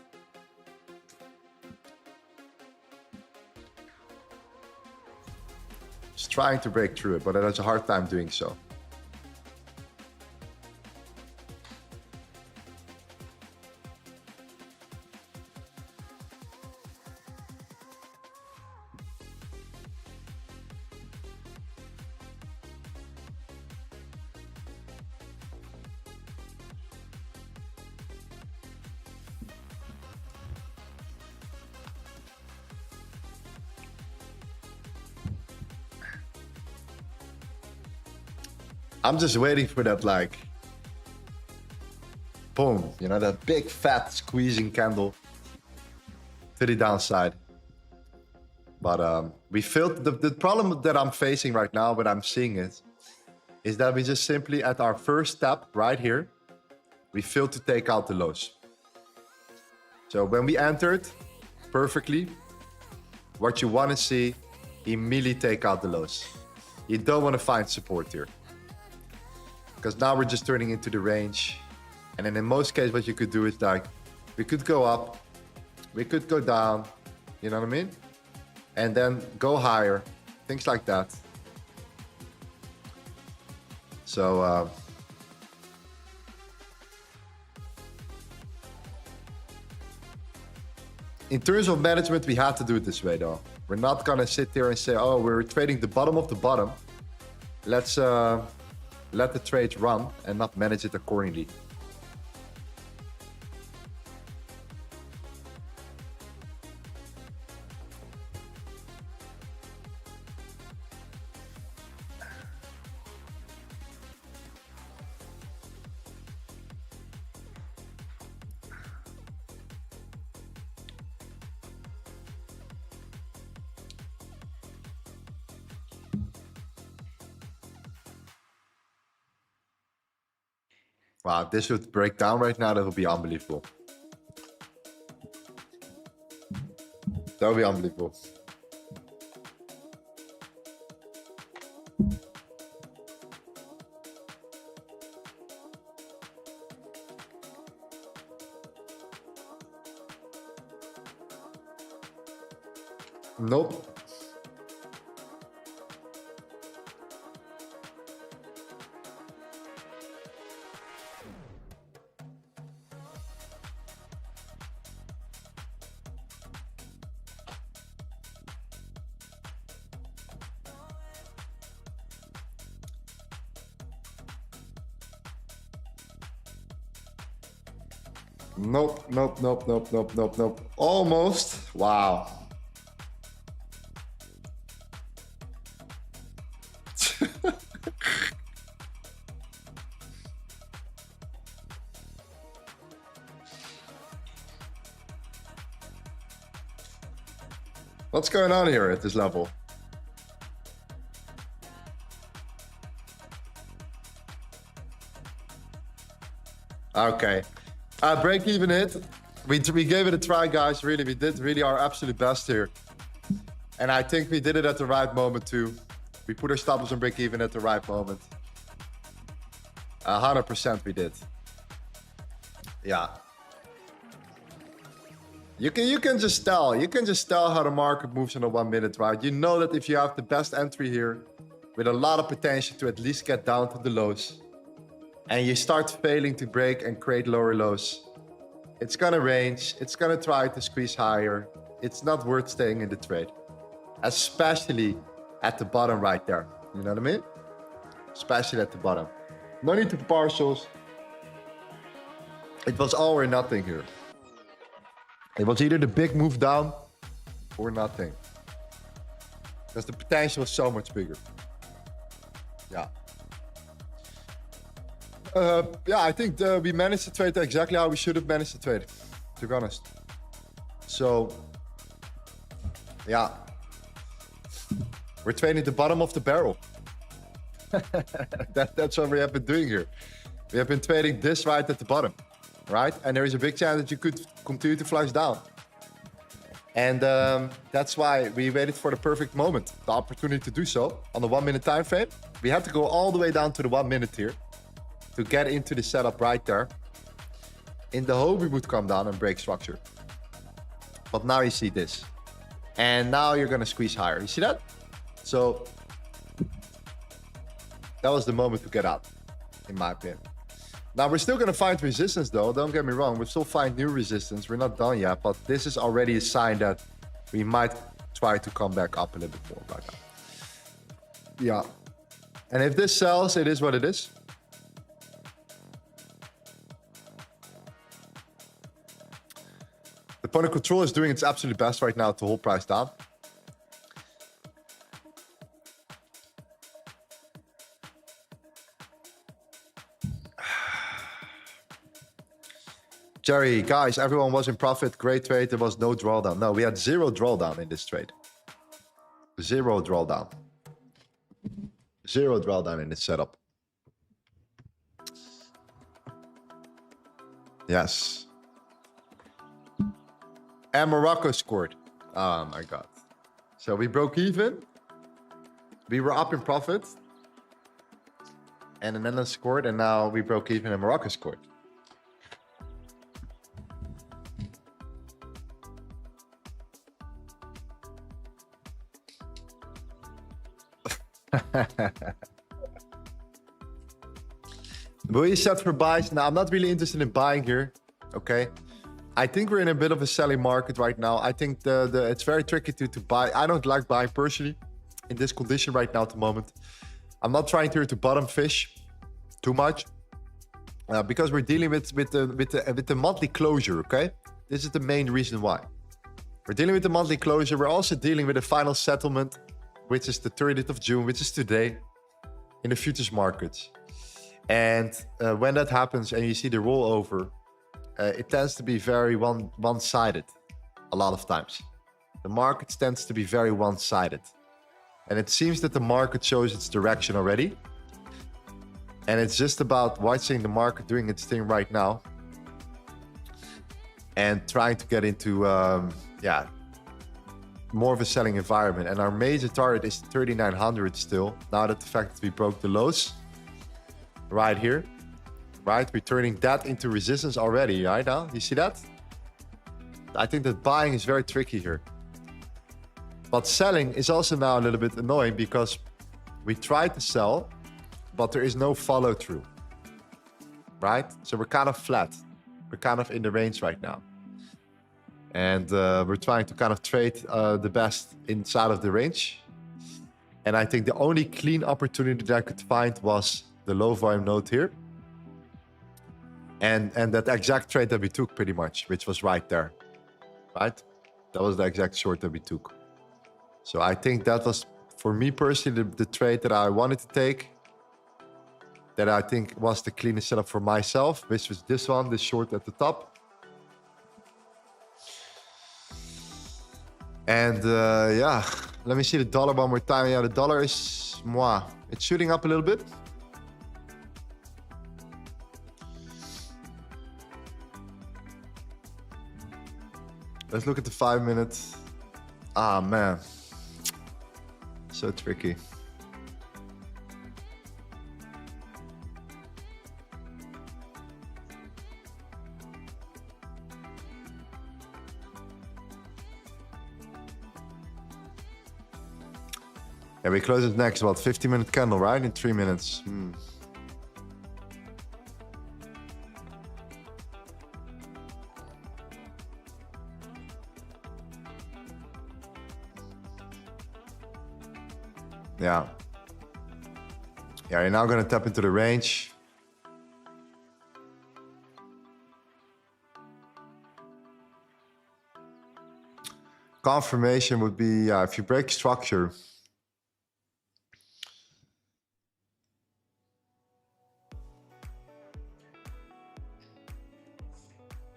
It's trying to break through it, but it has a hard time doing so. I'm just waiting for that, like, boom, you know, that big fat squeezing candle to the downside. But we failed. The problem that I'm facing right now, what I'm seeing is that we just simply at our first step right here, we failed to take out the lows. So when we entered perfectly, what you want to see, immediately take out the lows. You don't want to find support here. Because now we're just turning into the range. And then in most cases, what you could do is like, we could go up, we could go down, you know what I mean? And then go higher, things like that. So, in terms of management, we have to do it this way though. We're not gonna sit there and say, oh, we're trading the bottom of the bottom. Let's, let the trade run and not manage it accordingly. Wow, if this would break down right now, that would be unbelievable. That would be unbelievable. Nope. Nope, nope, nope, nope, nope, nope, nope. Almost. Wow. What's going on here at this level? Okay. Break even hit. We gave it a try, guys. Really, we did really our absolute best here. And I think we did it at the right moment too. We put our stop loss on break even at the right moment. 100% we did. Yeah. You can just tell. You can just tell how the market moves in a 1 minute, right? You know that if you have the best entry here with a lot of potential to at least get down to the lows, and you start failing to break and create lower lows, It's gonna range. It's gonna try to squeeze higher. It's not worth staying in the trade, especially at the bottom right there. You know what I mean? Especially at the bottom. No need to partials. It was all or nothing here. It was either the big move down or nothing. Because the potential is so much bigger. Yeah. Yeah, I think we managed to trade exactly how we should have managed to trade, to be honest. So, yeah. We're trading the bottom of the barrel. That's what we have been doing here. We have been trading this right at the bottom, right? And there is a big chance that you could continue to flush down. And that's why we waited for the perfect moment, the opportunity to do so on the 1 minute time frame. We had to go all the way down to the 1 minute here to get into the setup right there in the hope we would come down and break structure. But now you see this. And now you're gonna squeeze higher. You see that? So that was the moment to get out, in my opinion. Now we're still gonna find resistance though, don't get me wrong. We'll still find new resistance. We're not done yet, but this is already a sign that we might try to come back up a little bit more right now. Yeah. And if this sells, it is what it is. The point of control is doing its absolute best right now to hold price down. Jerry, guys, everyone was in profit. Great trade. There was no drawdown. No, we had zero drawdown in this trade. Zero drawdown. Zero drawdown in this setup. Yes. And Morocco scored. Oh my God. So we broke even. We were up in profit. And the Netherlands scored. And now we broke even and Morocco scored. Will you set for buys? Now, I'm not really interested in buying here. Okay. I think we're in a bit of a selling market right now. I think it's very tricky to buy. I don't like buying personally in this condition right now at the moment. I'm not trying to bottom fish too much because we're dealing with the monthly closure. Okay. This is the main reason why. We're dealing with the monthly closure. We're also dealing with the final settlement, which is the 30th of June, which is today in the futures markets. And when that happens and you see the rollover, it tends to be very one-sided a lot of times. The market tends to be very one-sided. And it seems that the market shows its direction already. And it's just about watching the market doing its thing right now and trying to get into, yeah, more of a selling environment. And our major target is 3,900 still. Now that the fact that we broke the lows right here, right? We're turning that into resistance already, right now. You see that? I think that buying is very tricky here. But selling is also now a little bit annoying because we try to sell, but there is no follow through, right? So we're kind of flat. We're kind of in the range right now. And we're trying to kind of trade the best inside of the range. And I think the only clean opportunity that I could find was the low volume node here. And that exact trade that we took pretty much, which was right there, right? That was the exact short that we took. So I think that was, for me personally, the trade that I wanted to take, that I think was the cleanest setup for myself, which was this one, this short at the top. And yeah, let me see the dollar one more time. Yeah, the dollar is, it's shooting up a little bit. Let's look at the 5 minutes. Ah, man. So tricky. Yeah, we close it next, what, 50-minute candle, right? In 3 minutes. Yeah. Yeah, you're now going to tap into the range. Confirmation would be if you break structure.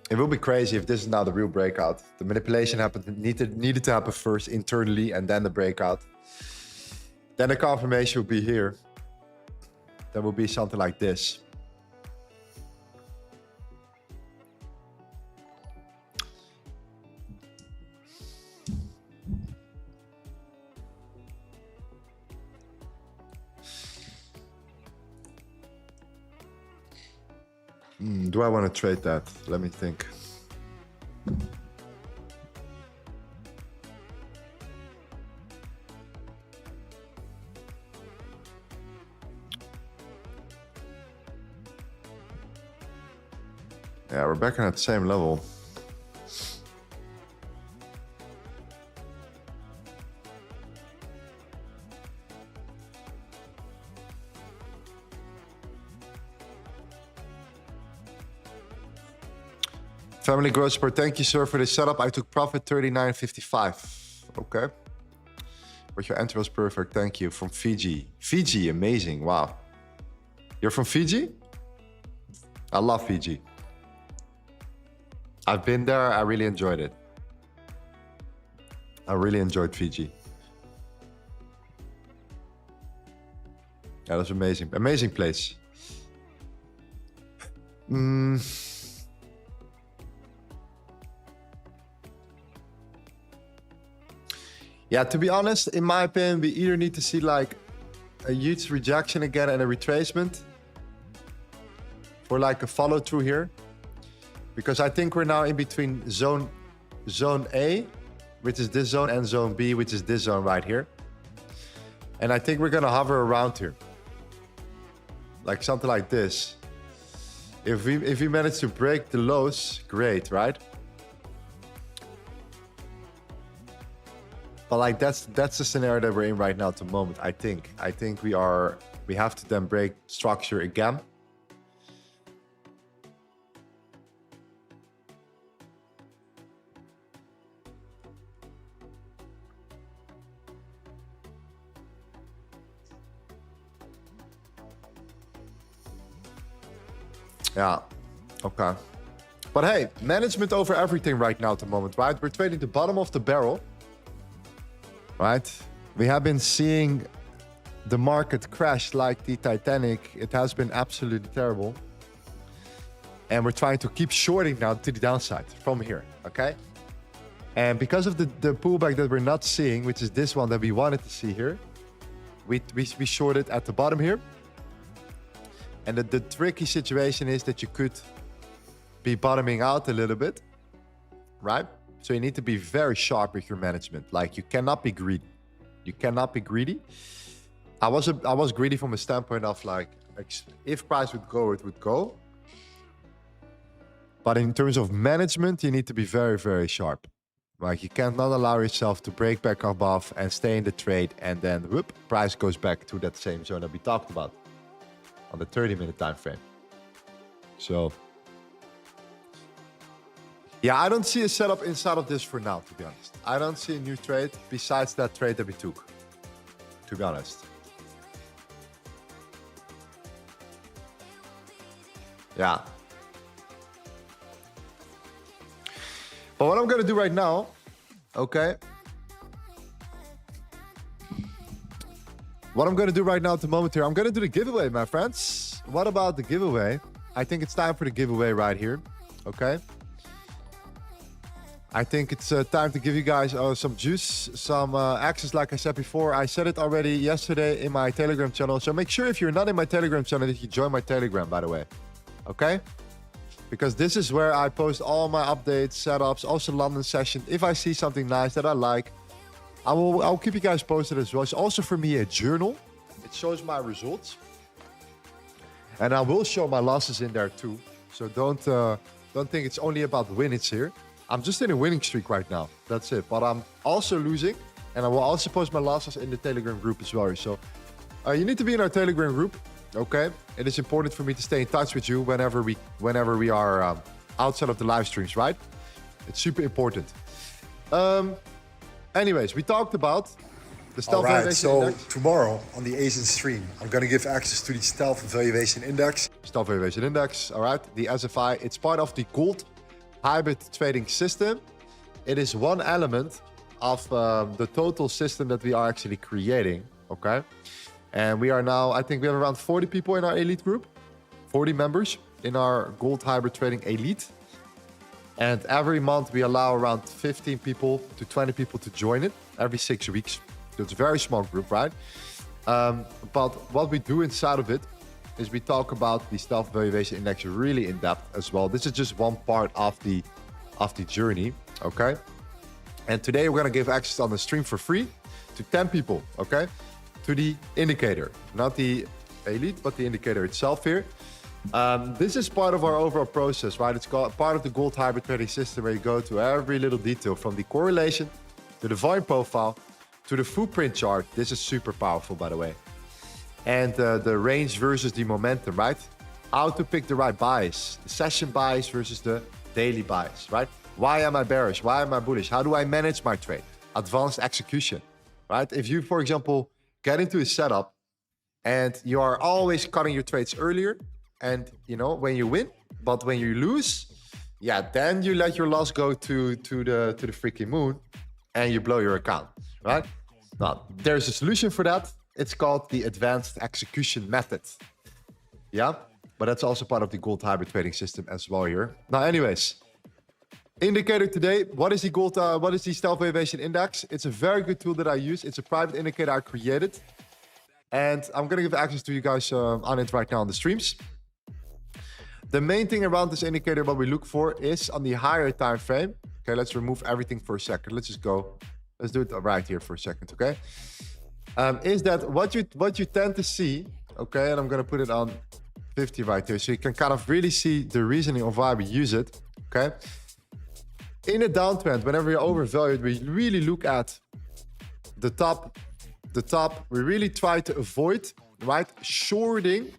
It will be crazy if this is now the real breakout. The manipulation needed to happen first internally and then the breakout. Then the confirmation will be here. That will be something like this. Do I want to trade that? Let me think. Yeah, we're back on that same level. Family growth support. Thank you, sir, for the setup. I took profit 39.55. Okay. But your entry was perfect. Thank you. From Fiji. Fiji, amazing. Wow. You're from Fiji? I love Fiji. I've been there. I really enjoyed it. I really enjoyed Fiji. Yeah, that's amazing. Amazing place. Yeah, to be honest, in my opinion, we either need to see like a huge rejection again and a retracement for like a follow through here. Because I think we're now in between zone A, which is this zone, and zone B, which is this zone right here. And I think we're gonna hover around here. Like something like this. If we manage to break the lows, great, right? But like that's the scenario that we're in right now at the moment. I think we have to then break structure again. Yeah, okay. But hey, management over everything right now at the moment, right? We're trading the bottom of the barrel. Right? We have been seeing the market crash like the Titanic. It has been absolutely terrible. And we're trying to keep shorting now to the downside from here, okay? And because of the pullback that we're not seeing, which is this one that we wanted to see here, we shorted at the bottom here. And the tricky situation is that you could be bottoming out a little bit, right? So you need to be very sharp with your management. Like you cannot be greedy. You cannot be greedy. I was greedy from a standpoint of like if price would go, it would go. But in terms of management, you need to be very, very sharp. Like you cannot allow yourself to break back above and stay in the trade and then whoop, price goes back to that same zone that we talked about on the 30-minute time frame. So yeah, I don't see a setup inside of this for now, to be honest. I don't see a new trade besides that trade that we took, to be honest. Yeah. But what I'm going to do right now, okay? What I'm going to do right now at the moment here, I'm going to do the giveaway, my friends. What about the giveaway? I think it's time for the giveaway right here, okay? I think it's time to give you guys some juice, some access, like I said before. I said it already yesterday in my Telegram channel. So make sure if you're not in my Telegram channel that you join my Telegram, by the way. Okay? Because this is where I post all my updates, setups, also London session. If I see something nice that I like, I'll keep you guys posted as well. It's also for me a journal. It shows my results. And I will show my losses in there too. So don't think it's only about wins here. I'm just in a winning streak right now. That's it. But I'm also losing. And I will also post my losses in the Telegram group as well. So you need to be in our Telegram group, okay? It is important for me to stay in touch with you whenever we are outside of the live streams, right? It's super important. Anyways, we talked about the stealth valuation index. Tomorrow on the Asian stream, I'm gonna give access to the stealth valuation index. Stealth valuation index, all right? The SFI, it's part of the gold hybrid trading system. It is one element of the total system that we are actually creating, okay? And we are now, I think we have around 40 people in our elite group, 40 members in our gold hybrid trading elite. And every month we allow around 15 people to 20 people to join it every 6 weeks. So it's a very small group, right? But what we do inside of it is we talk about the stealth valuation index really in depth as well. This is just one part of the journey, okay? And today we're gonna give access on the stream for free to 10 people, okay? To the indicator, not the elite, but the indicator itself here. This is part of our overall process, right? It's part of the gold hybrid trading system where you go to every little detail from the correlation to the volume profile to the footprint chart. This is super powerful, by the way. And the range versus the momentum, right? How to pick the right bias, the session bias versus the daily bias, right? Why am I bearish? Why am I bullish? How do I manage my trade? Advanced execution, right? If you, for example, get into a setup and you are always cutting your trades earlier, and you know when you win, but when you lose, yeah, then you let your loss go to the freaking moon, and you blow your account, right? Now there's a solution for that. It's called the advanced execution method. Yeah, but that's also part of the gold hybrid trading system as well here. Now, anyways. Indicator today, what is the stealth valuation index? It's a very good tool that I use. It's a private indicator I created. And I'm gonna give access to you guys on it right now on the streams. The main thing around this indicator, what we look for is on the higher time frame. Okay, let's remove everything for a second. Let's just go. Let's do it right here for a second, okay? Is that what you tend to see, okay? And I'm gonna put it on 50 right here. So you can kind of really see the reasoning of why we use it, okay? In a downtrend, whenever you're overvalued, we really look at the top. We really try to avoid, right, shorting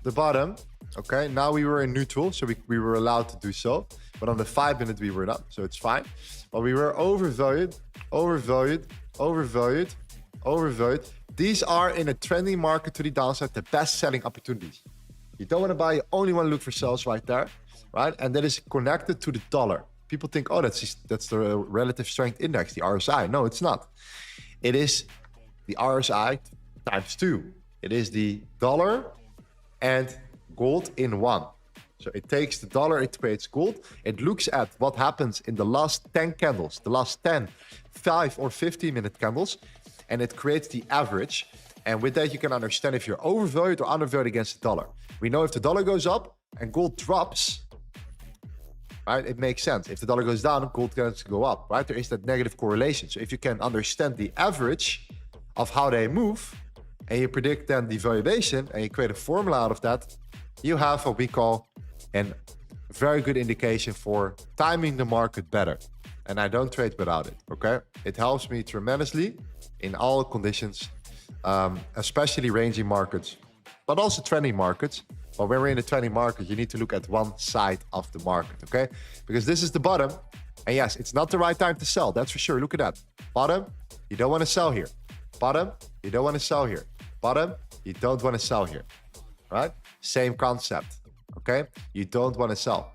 the bottom. Okay, now we were in neutral, so we were allowed to do so. But on the 5 minute, we were not, so it's fine. But we were overvalued. These are in a trending market to the downside, the best selling opportunities. You don't want to buy, you only want to look for sales right there, right? And that is connected to the dollar. People think, oh, that's the relative strength index, the RSI. No, it's not. It is the RSI times 2. It is the dollar and gold in one. So it takes the dollar, it creates gold. It looks at what happens in the last 10 candles, the last 10, 5 or 15 minute candles, and it creates the average. And with that, you can understand if you're overvalued or undervalued against the dollar. We know if the dollar goes up and gold drops, right? It makes sense. If the dollar goes down, gold tends to go up, right? There is that negative correlation. So if you can understand the average of how they move, and you predict then the valuation, and you create a formula out of that, you have what we call a very good indication for timing the market better. And I don't trade without it, okay? It helps me tremendously in all conditions, especially ranging markets, but also trending markets. But when we're in a trending market, you need to look at one side of the market, okay? Because this is the bottom. And yes, it's not the right time to sell. That's for sure. Look at that. Bottom, you don't want to sell here. Bottom, you don't want to sell here. Bottom, you don't want to sell here, right? Same concept, okay? You don't want to sell,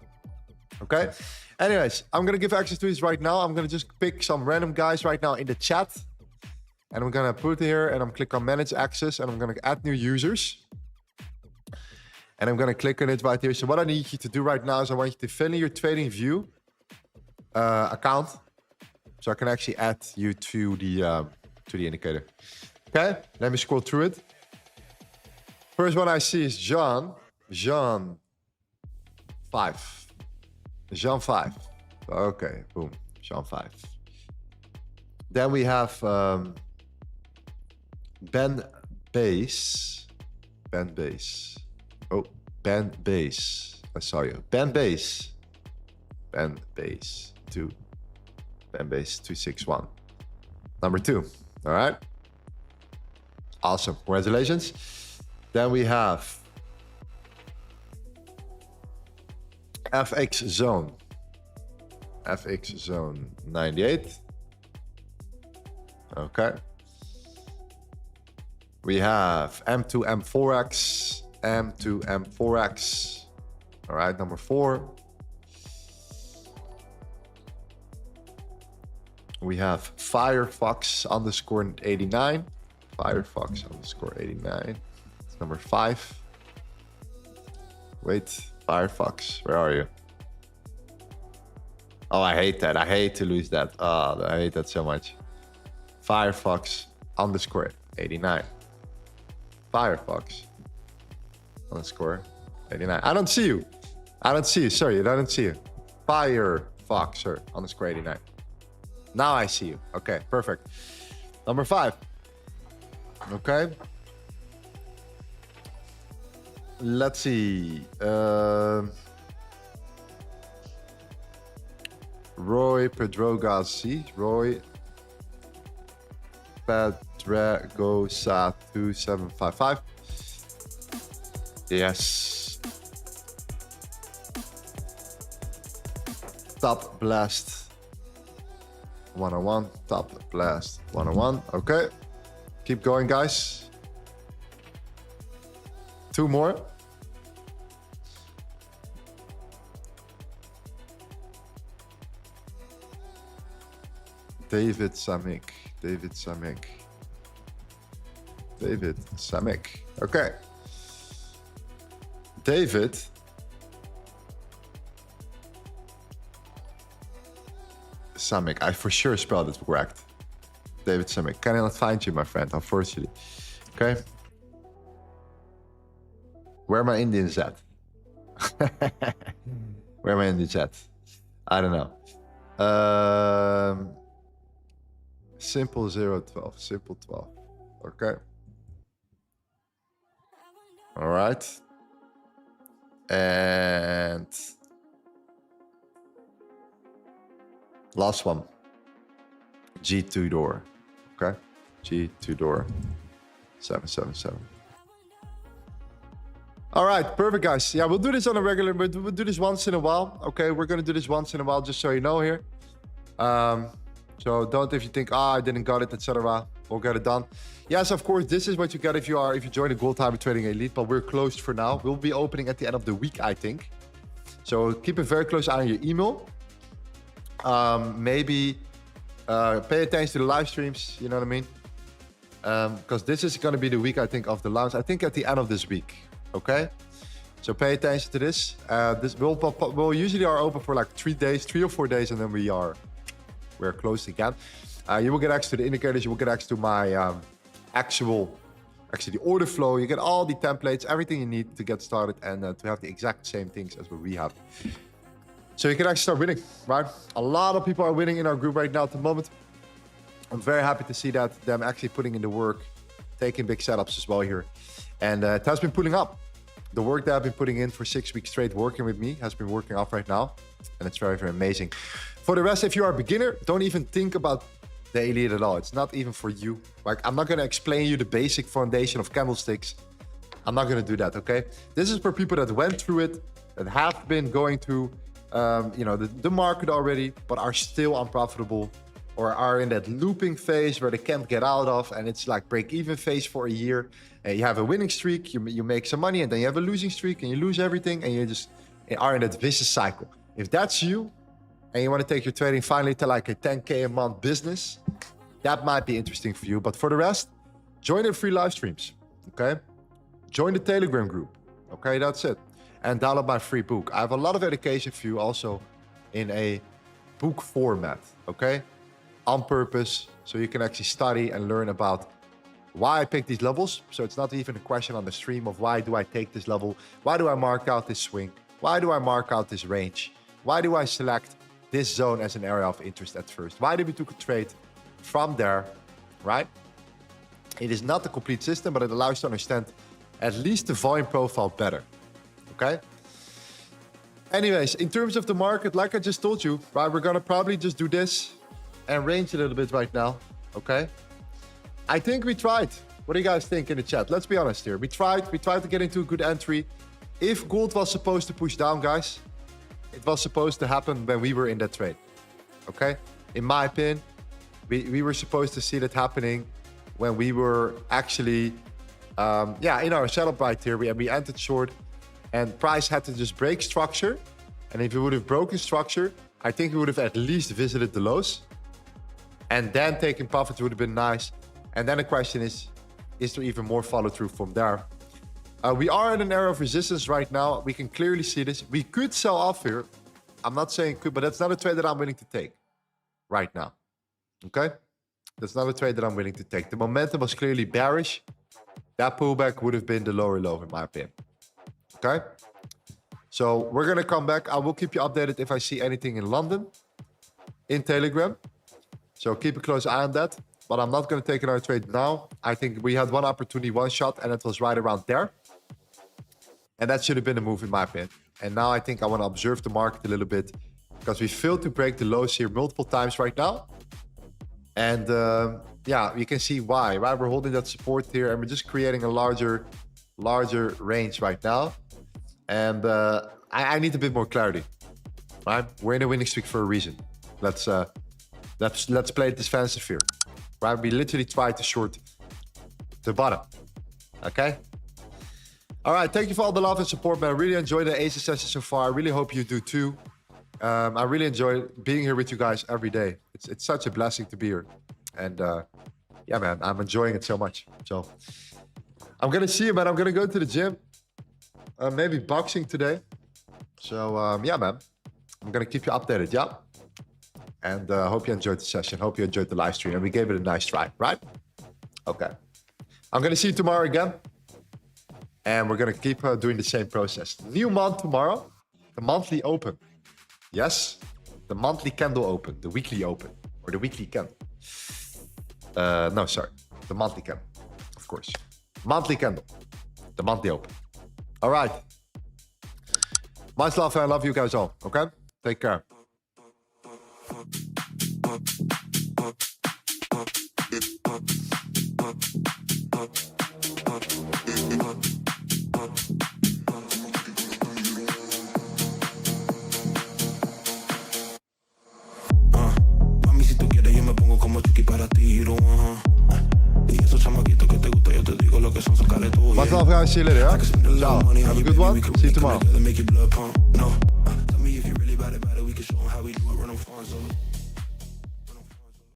okay? Anyways, I'm going to give access to this right now. I'm going to just pick some random guys right now in the chat. And I'm going to put here and I'm click on manage access and I'm going to add new users. And I'm going to click on it right here. So what I need you to do right now is I want you to fill in your trading view account. So I can actually add you to the indicator. Okay, let me scroll through it. First one I see is Jean 5. Jean 5. Okay, boom. Jean 5. Then we have Ben Base. Ben Base. Oh, Ben Base. I saw you. Ben Base. Ben Base 2. Ben Base 261. Number 2. All right. Awesome. Congratulations. Then we have FX zone. FX zone 98. Okay. We have M2M Forex. M2M Forex. All right, number 4. We have Firefox underscore 89. Firefox underscore 89. It's number 5. Wait, Firefox, where are you? Oh, I hate that. I hate to lose that. Oh, I hate that so much. Firefox underscore 89. Firefox underscore 89. I don't see you. I don't see you. Sorry, I don't see you. Firefox, sir, underscore 89. Now I see you. Okay, perfect. Number 5. Okay. Let's see. Roy Pedrogazi. Roy Pedrogosa 2755. Yes. Top Blast 101. Top Blast 101. Okay. Keep going, guys. 2 more. David Samik. David Samik. David Samik. Okay. David. Samik. I for sure spelled it correct. David Samik. Cannot find you, my friend, unfortunately. Okay. Where are my Indians at? Where are my Indians at? I don't know. Simple 012. Simple 12. Okay. All right. And last one. G2 door. Okay. G2 door 777. All right, perfect, guys. Yeah, we'll do this on a regular, but we'll do this once in a while. Okay, we're gonna do this once in a while, just so you know here. So don't, if you think, I didn't got it, etc. We'll get it done. Yes, of course, this is what you get if you join the Gold Time Trading Elite, but we're closed for now. We'll be opening at the end of the week, I think. So keep a very close eye on your email. Maybe pay attention to the live streams, you know what I mean? Because this is gonna be the week, I think, of the launch. I think at the end of this week. Okay, so pay attention to this. We'll usually are open for like 3 or 4 days, and then we're closed again. You will get access to the indicators. You will get access to my actually the order flow. You get all the templates, everything you need to get started, and to have the exact same things as what we have. So you can actually start winning, right? A lot of people are winning in our group right now at the moment. I'm very happy to see that them actually putting in the work, taking big setups as well here, and it has been pulling up. The work that I've been putting in for 6 weeks straight working with me has been working off right now. And it's very, very amazing. For the rest, if you are a beginner, don't even think about the elite at all. It's not even for you. Like, I'm not going to explain you the basic foundation of candlesticks. I'm not going to do that, okay? This is for people that went through it, that have been going through the market already, but are still unprofitable, or are in that looping phase where they can't get out of, and it's like break-even phase for a year. And you have a winning streak, you make some money, and then you have a losing streak, and you lose everything, and you just are in that vicious cycle. If that's you, and you want to take your trading finally to like a 10K a month business, that might be interesting for you. But for the rest, join the free live streams, okay? Join the Telegram group, okay? That's it. And download my free book. I have a lot of education for you also in a book format, okay? On purpose, so you can actually study and learn about why I pick these levels. So it's not even a question on the stream of why do I take this level? Why do I mark out this swing? Why do I mark out this range? Why do I select this zone as an area of interest at first? Why did we took a trade from there, right? It is not the complete system, but it allows you to understand at least the volume profile better, okay? Anyways, in terms of the market, like I just told you, right, we're gonna probably just do this and range a little bit right now, Okay. I think we tried. What do you guys think in the chat? Let's be honest here. We tried to get into a good entry. If gold was supposed to push down, guys, it was supposed to happen when we were in that trade. Okay? In my opinion, we were supposed to see that happening when we were actually, in our setup right here. We entered short and price had to just break structure. And if it would have broken structure, I think we would have at least visited the lows. And then taking profits would have been nice. And then the question is there even more follow through from there? We are in an area of resistance right now. We can clearly see this. We could sell off here. I'm not saying could, but that's not a trade that I'm willing to take right now. Okay? That's not a trade that I'm willing to take. The momentum was clearly bearish. That pullback would have been the lower low in my opinion. Okay? So we're going to come back. I will keep you updated if I see anything in London in Telegram. So keep a close eye on that. But I'm not going to take another trade now. I think we had one opportunity, one shot, and it was right around there. And that should have been a move in my opinion. And now I think I want to observe the market a little bit because we failed to break the lows here multiple times right now. And you can see why, right? We're holding that support here and we're just creating a larger range right now. And I need a bit more clarity, right? We're in a winning streak for a reason. Let's play this defensive here, right? We literally tried to short the bottom, okay? All right, thank you for all the love and support, man. I really enjoyed the ASIS session so far. I really hope you do too. I really enjoy being here with you guys every day. It's such a blessing to be here. And yeah, man, I'm enjoying it so much. So I'm going to see you, man. I'm going to go to the gym. Maybe boxing today. So yeah, man, I'm going to keep you updated, yeah? And hope you enjoyed the session. Hope you enjoyed the live stream. And we gave it a nice try, right? Okay. I'm going to see you tomorrow again. And we're going to keep doing the same process. New month tomorrow. The monthly open. Yes. The monthly candle open. The weekly open. Or the weekly candle. No, sorry. The monthly candle. Of course. Monthly candle. The monthly open. All right. Much love and I love you guys all. Okay? Take care. Mami, si tú quieres yo me pongo como chiqui para ti, herein. Y esos chamaquitos que te gusta, yo te digo lo que son, so cale tú. Much love guys. See you later. Yeah? Ciao. Have a good one. See you tomorrow.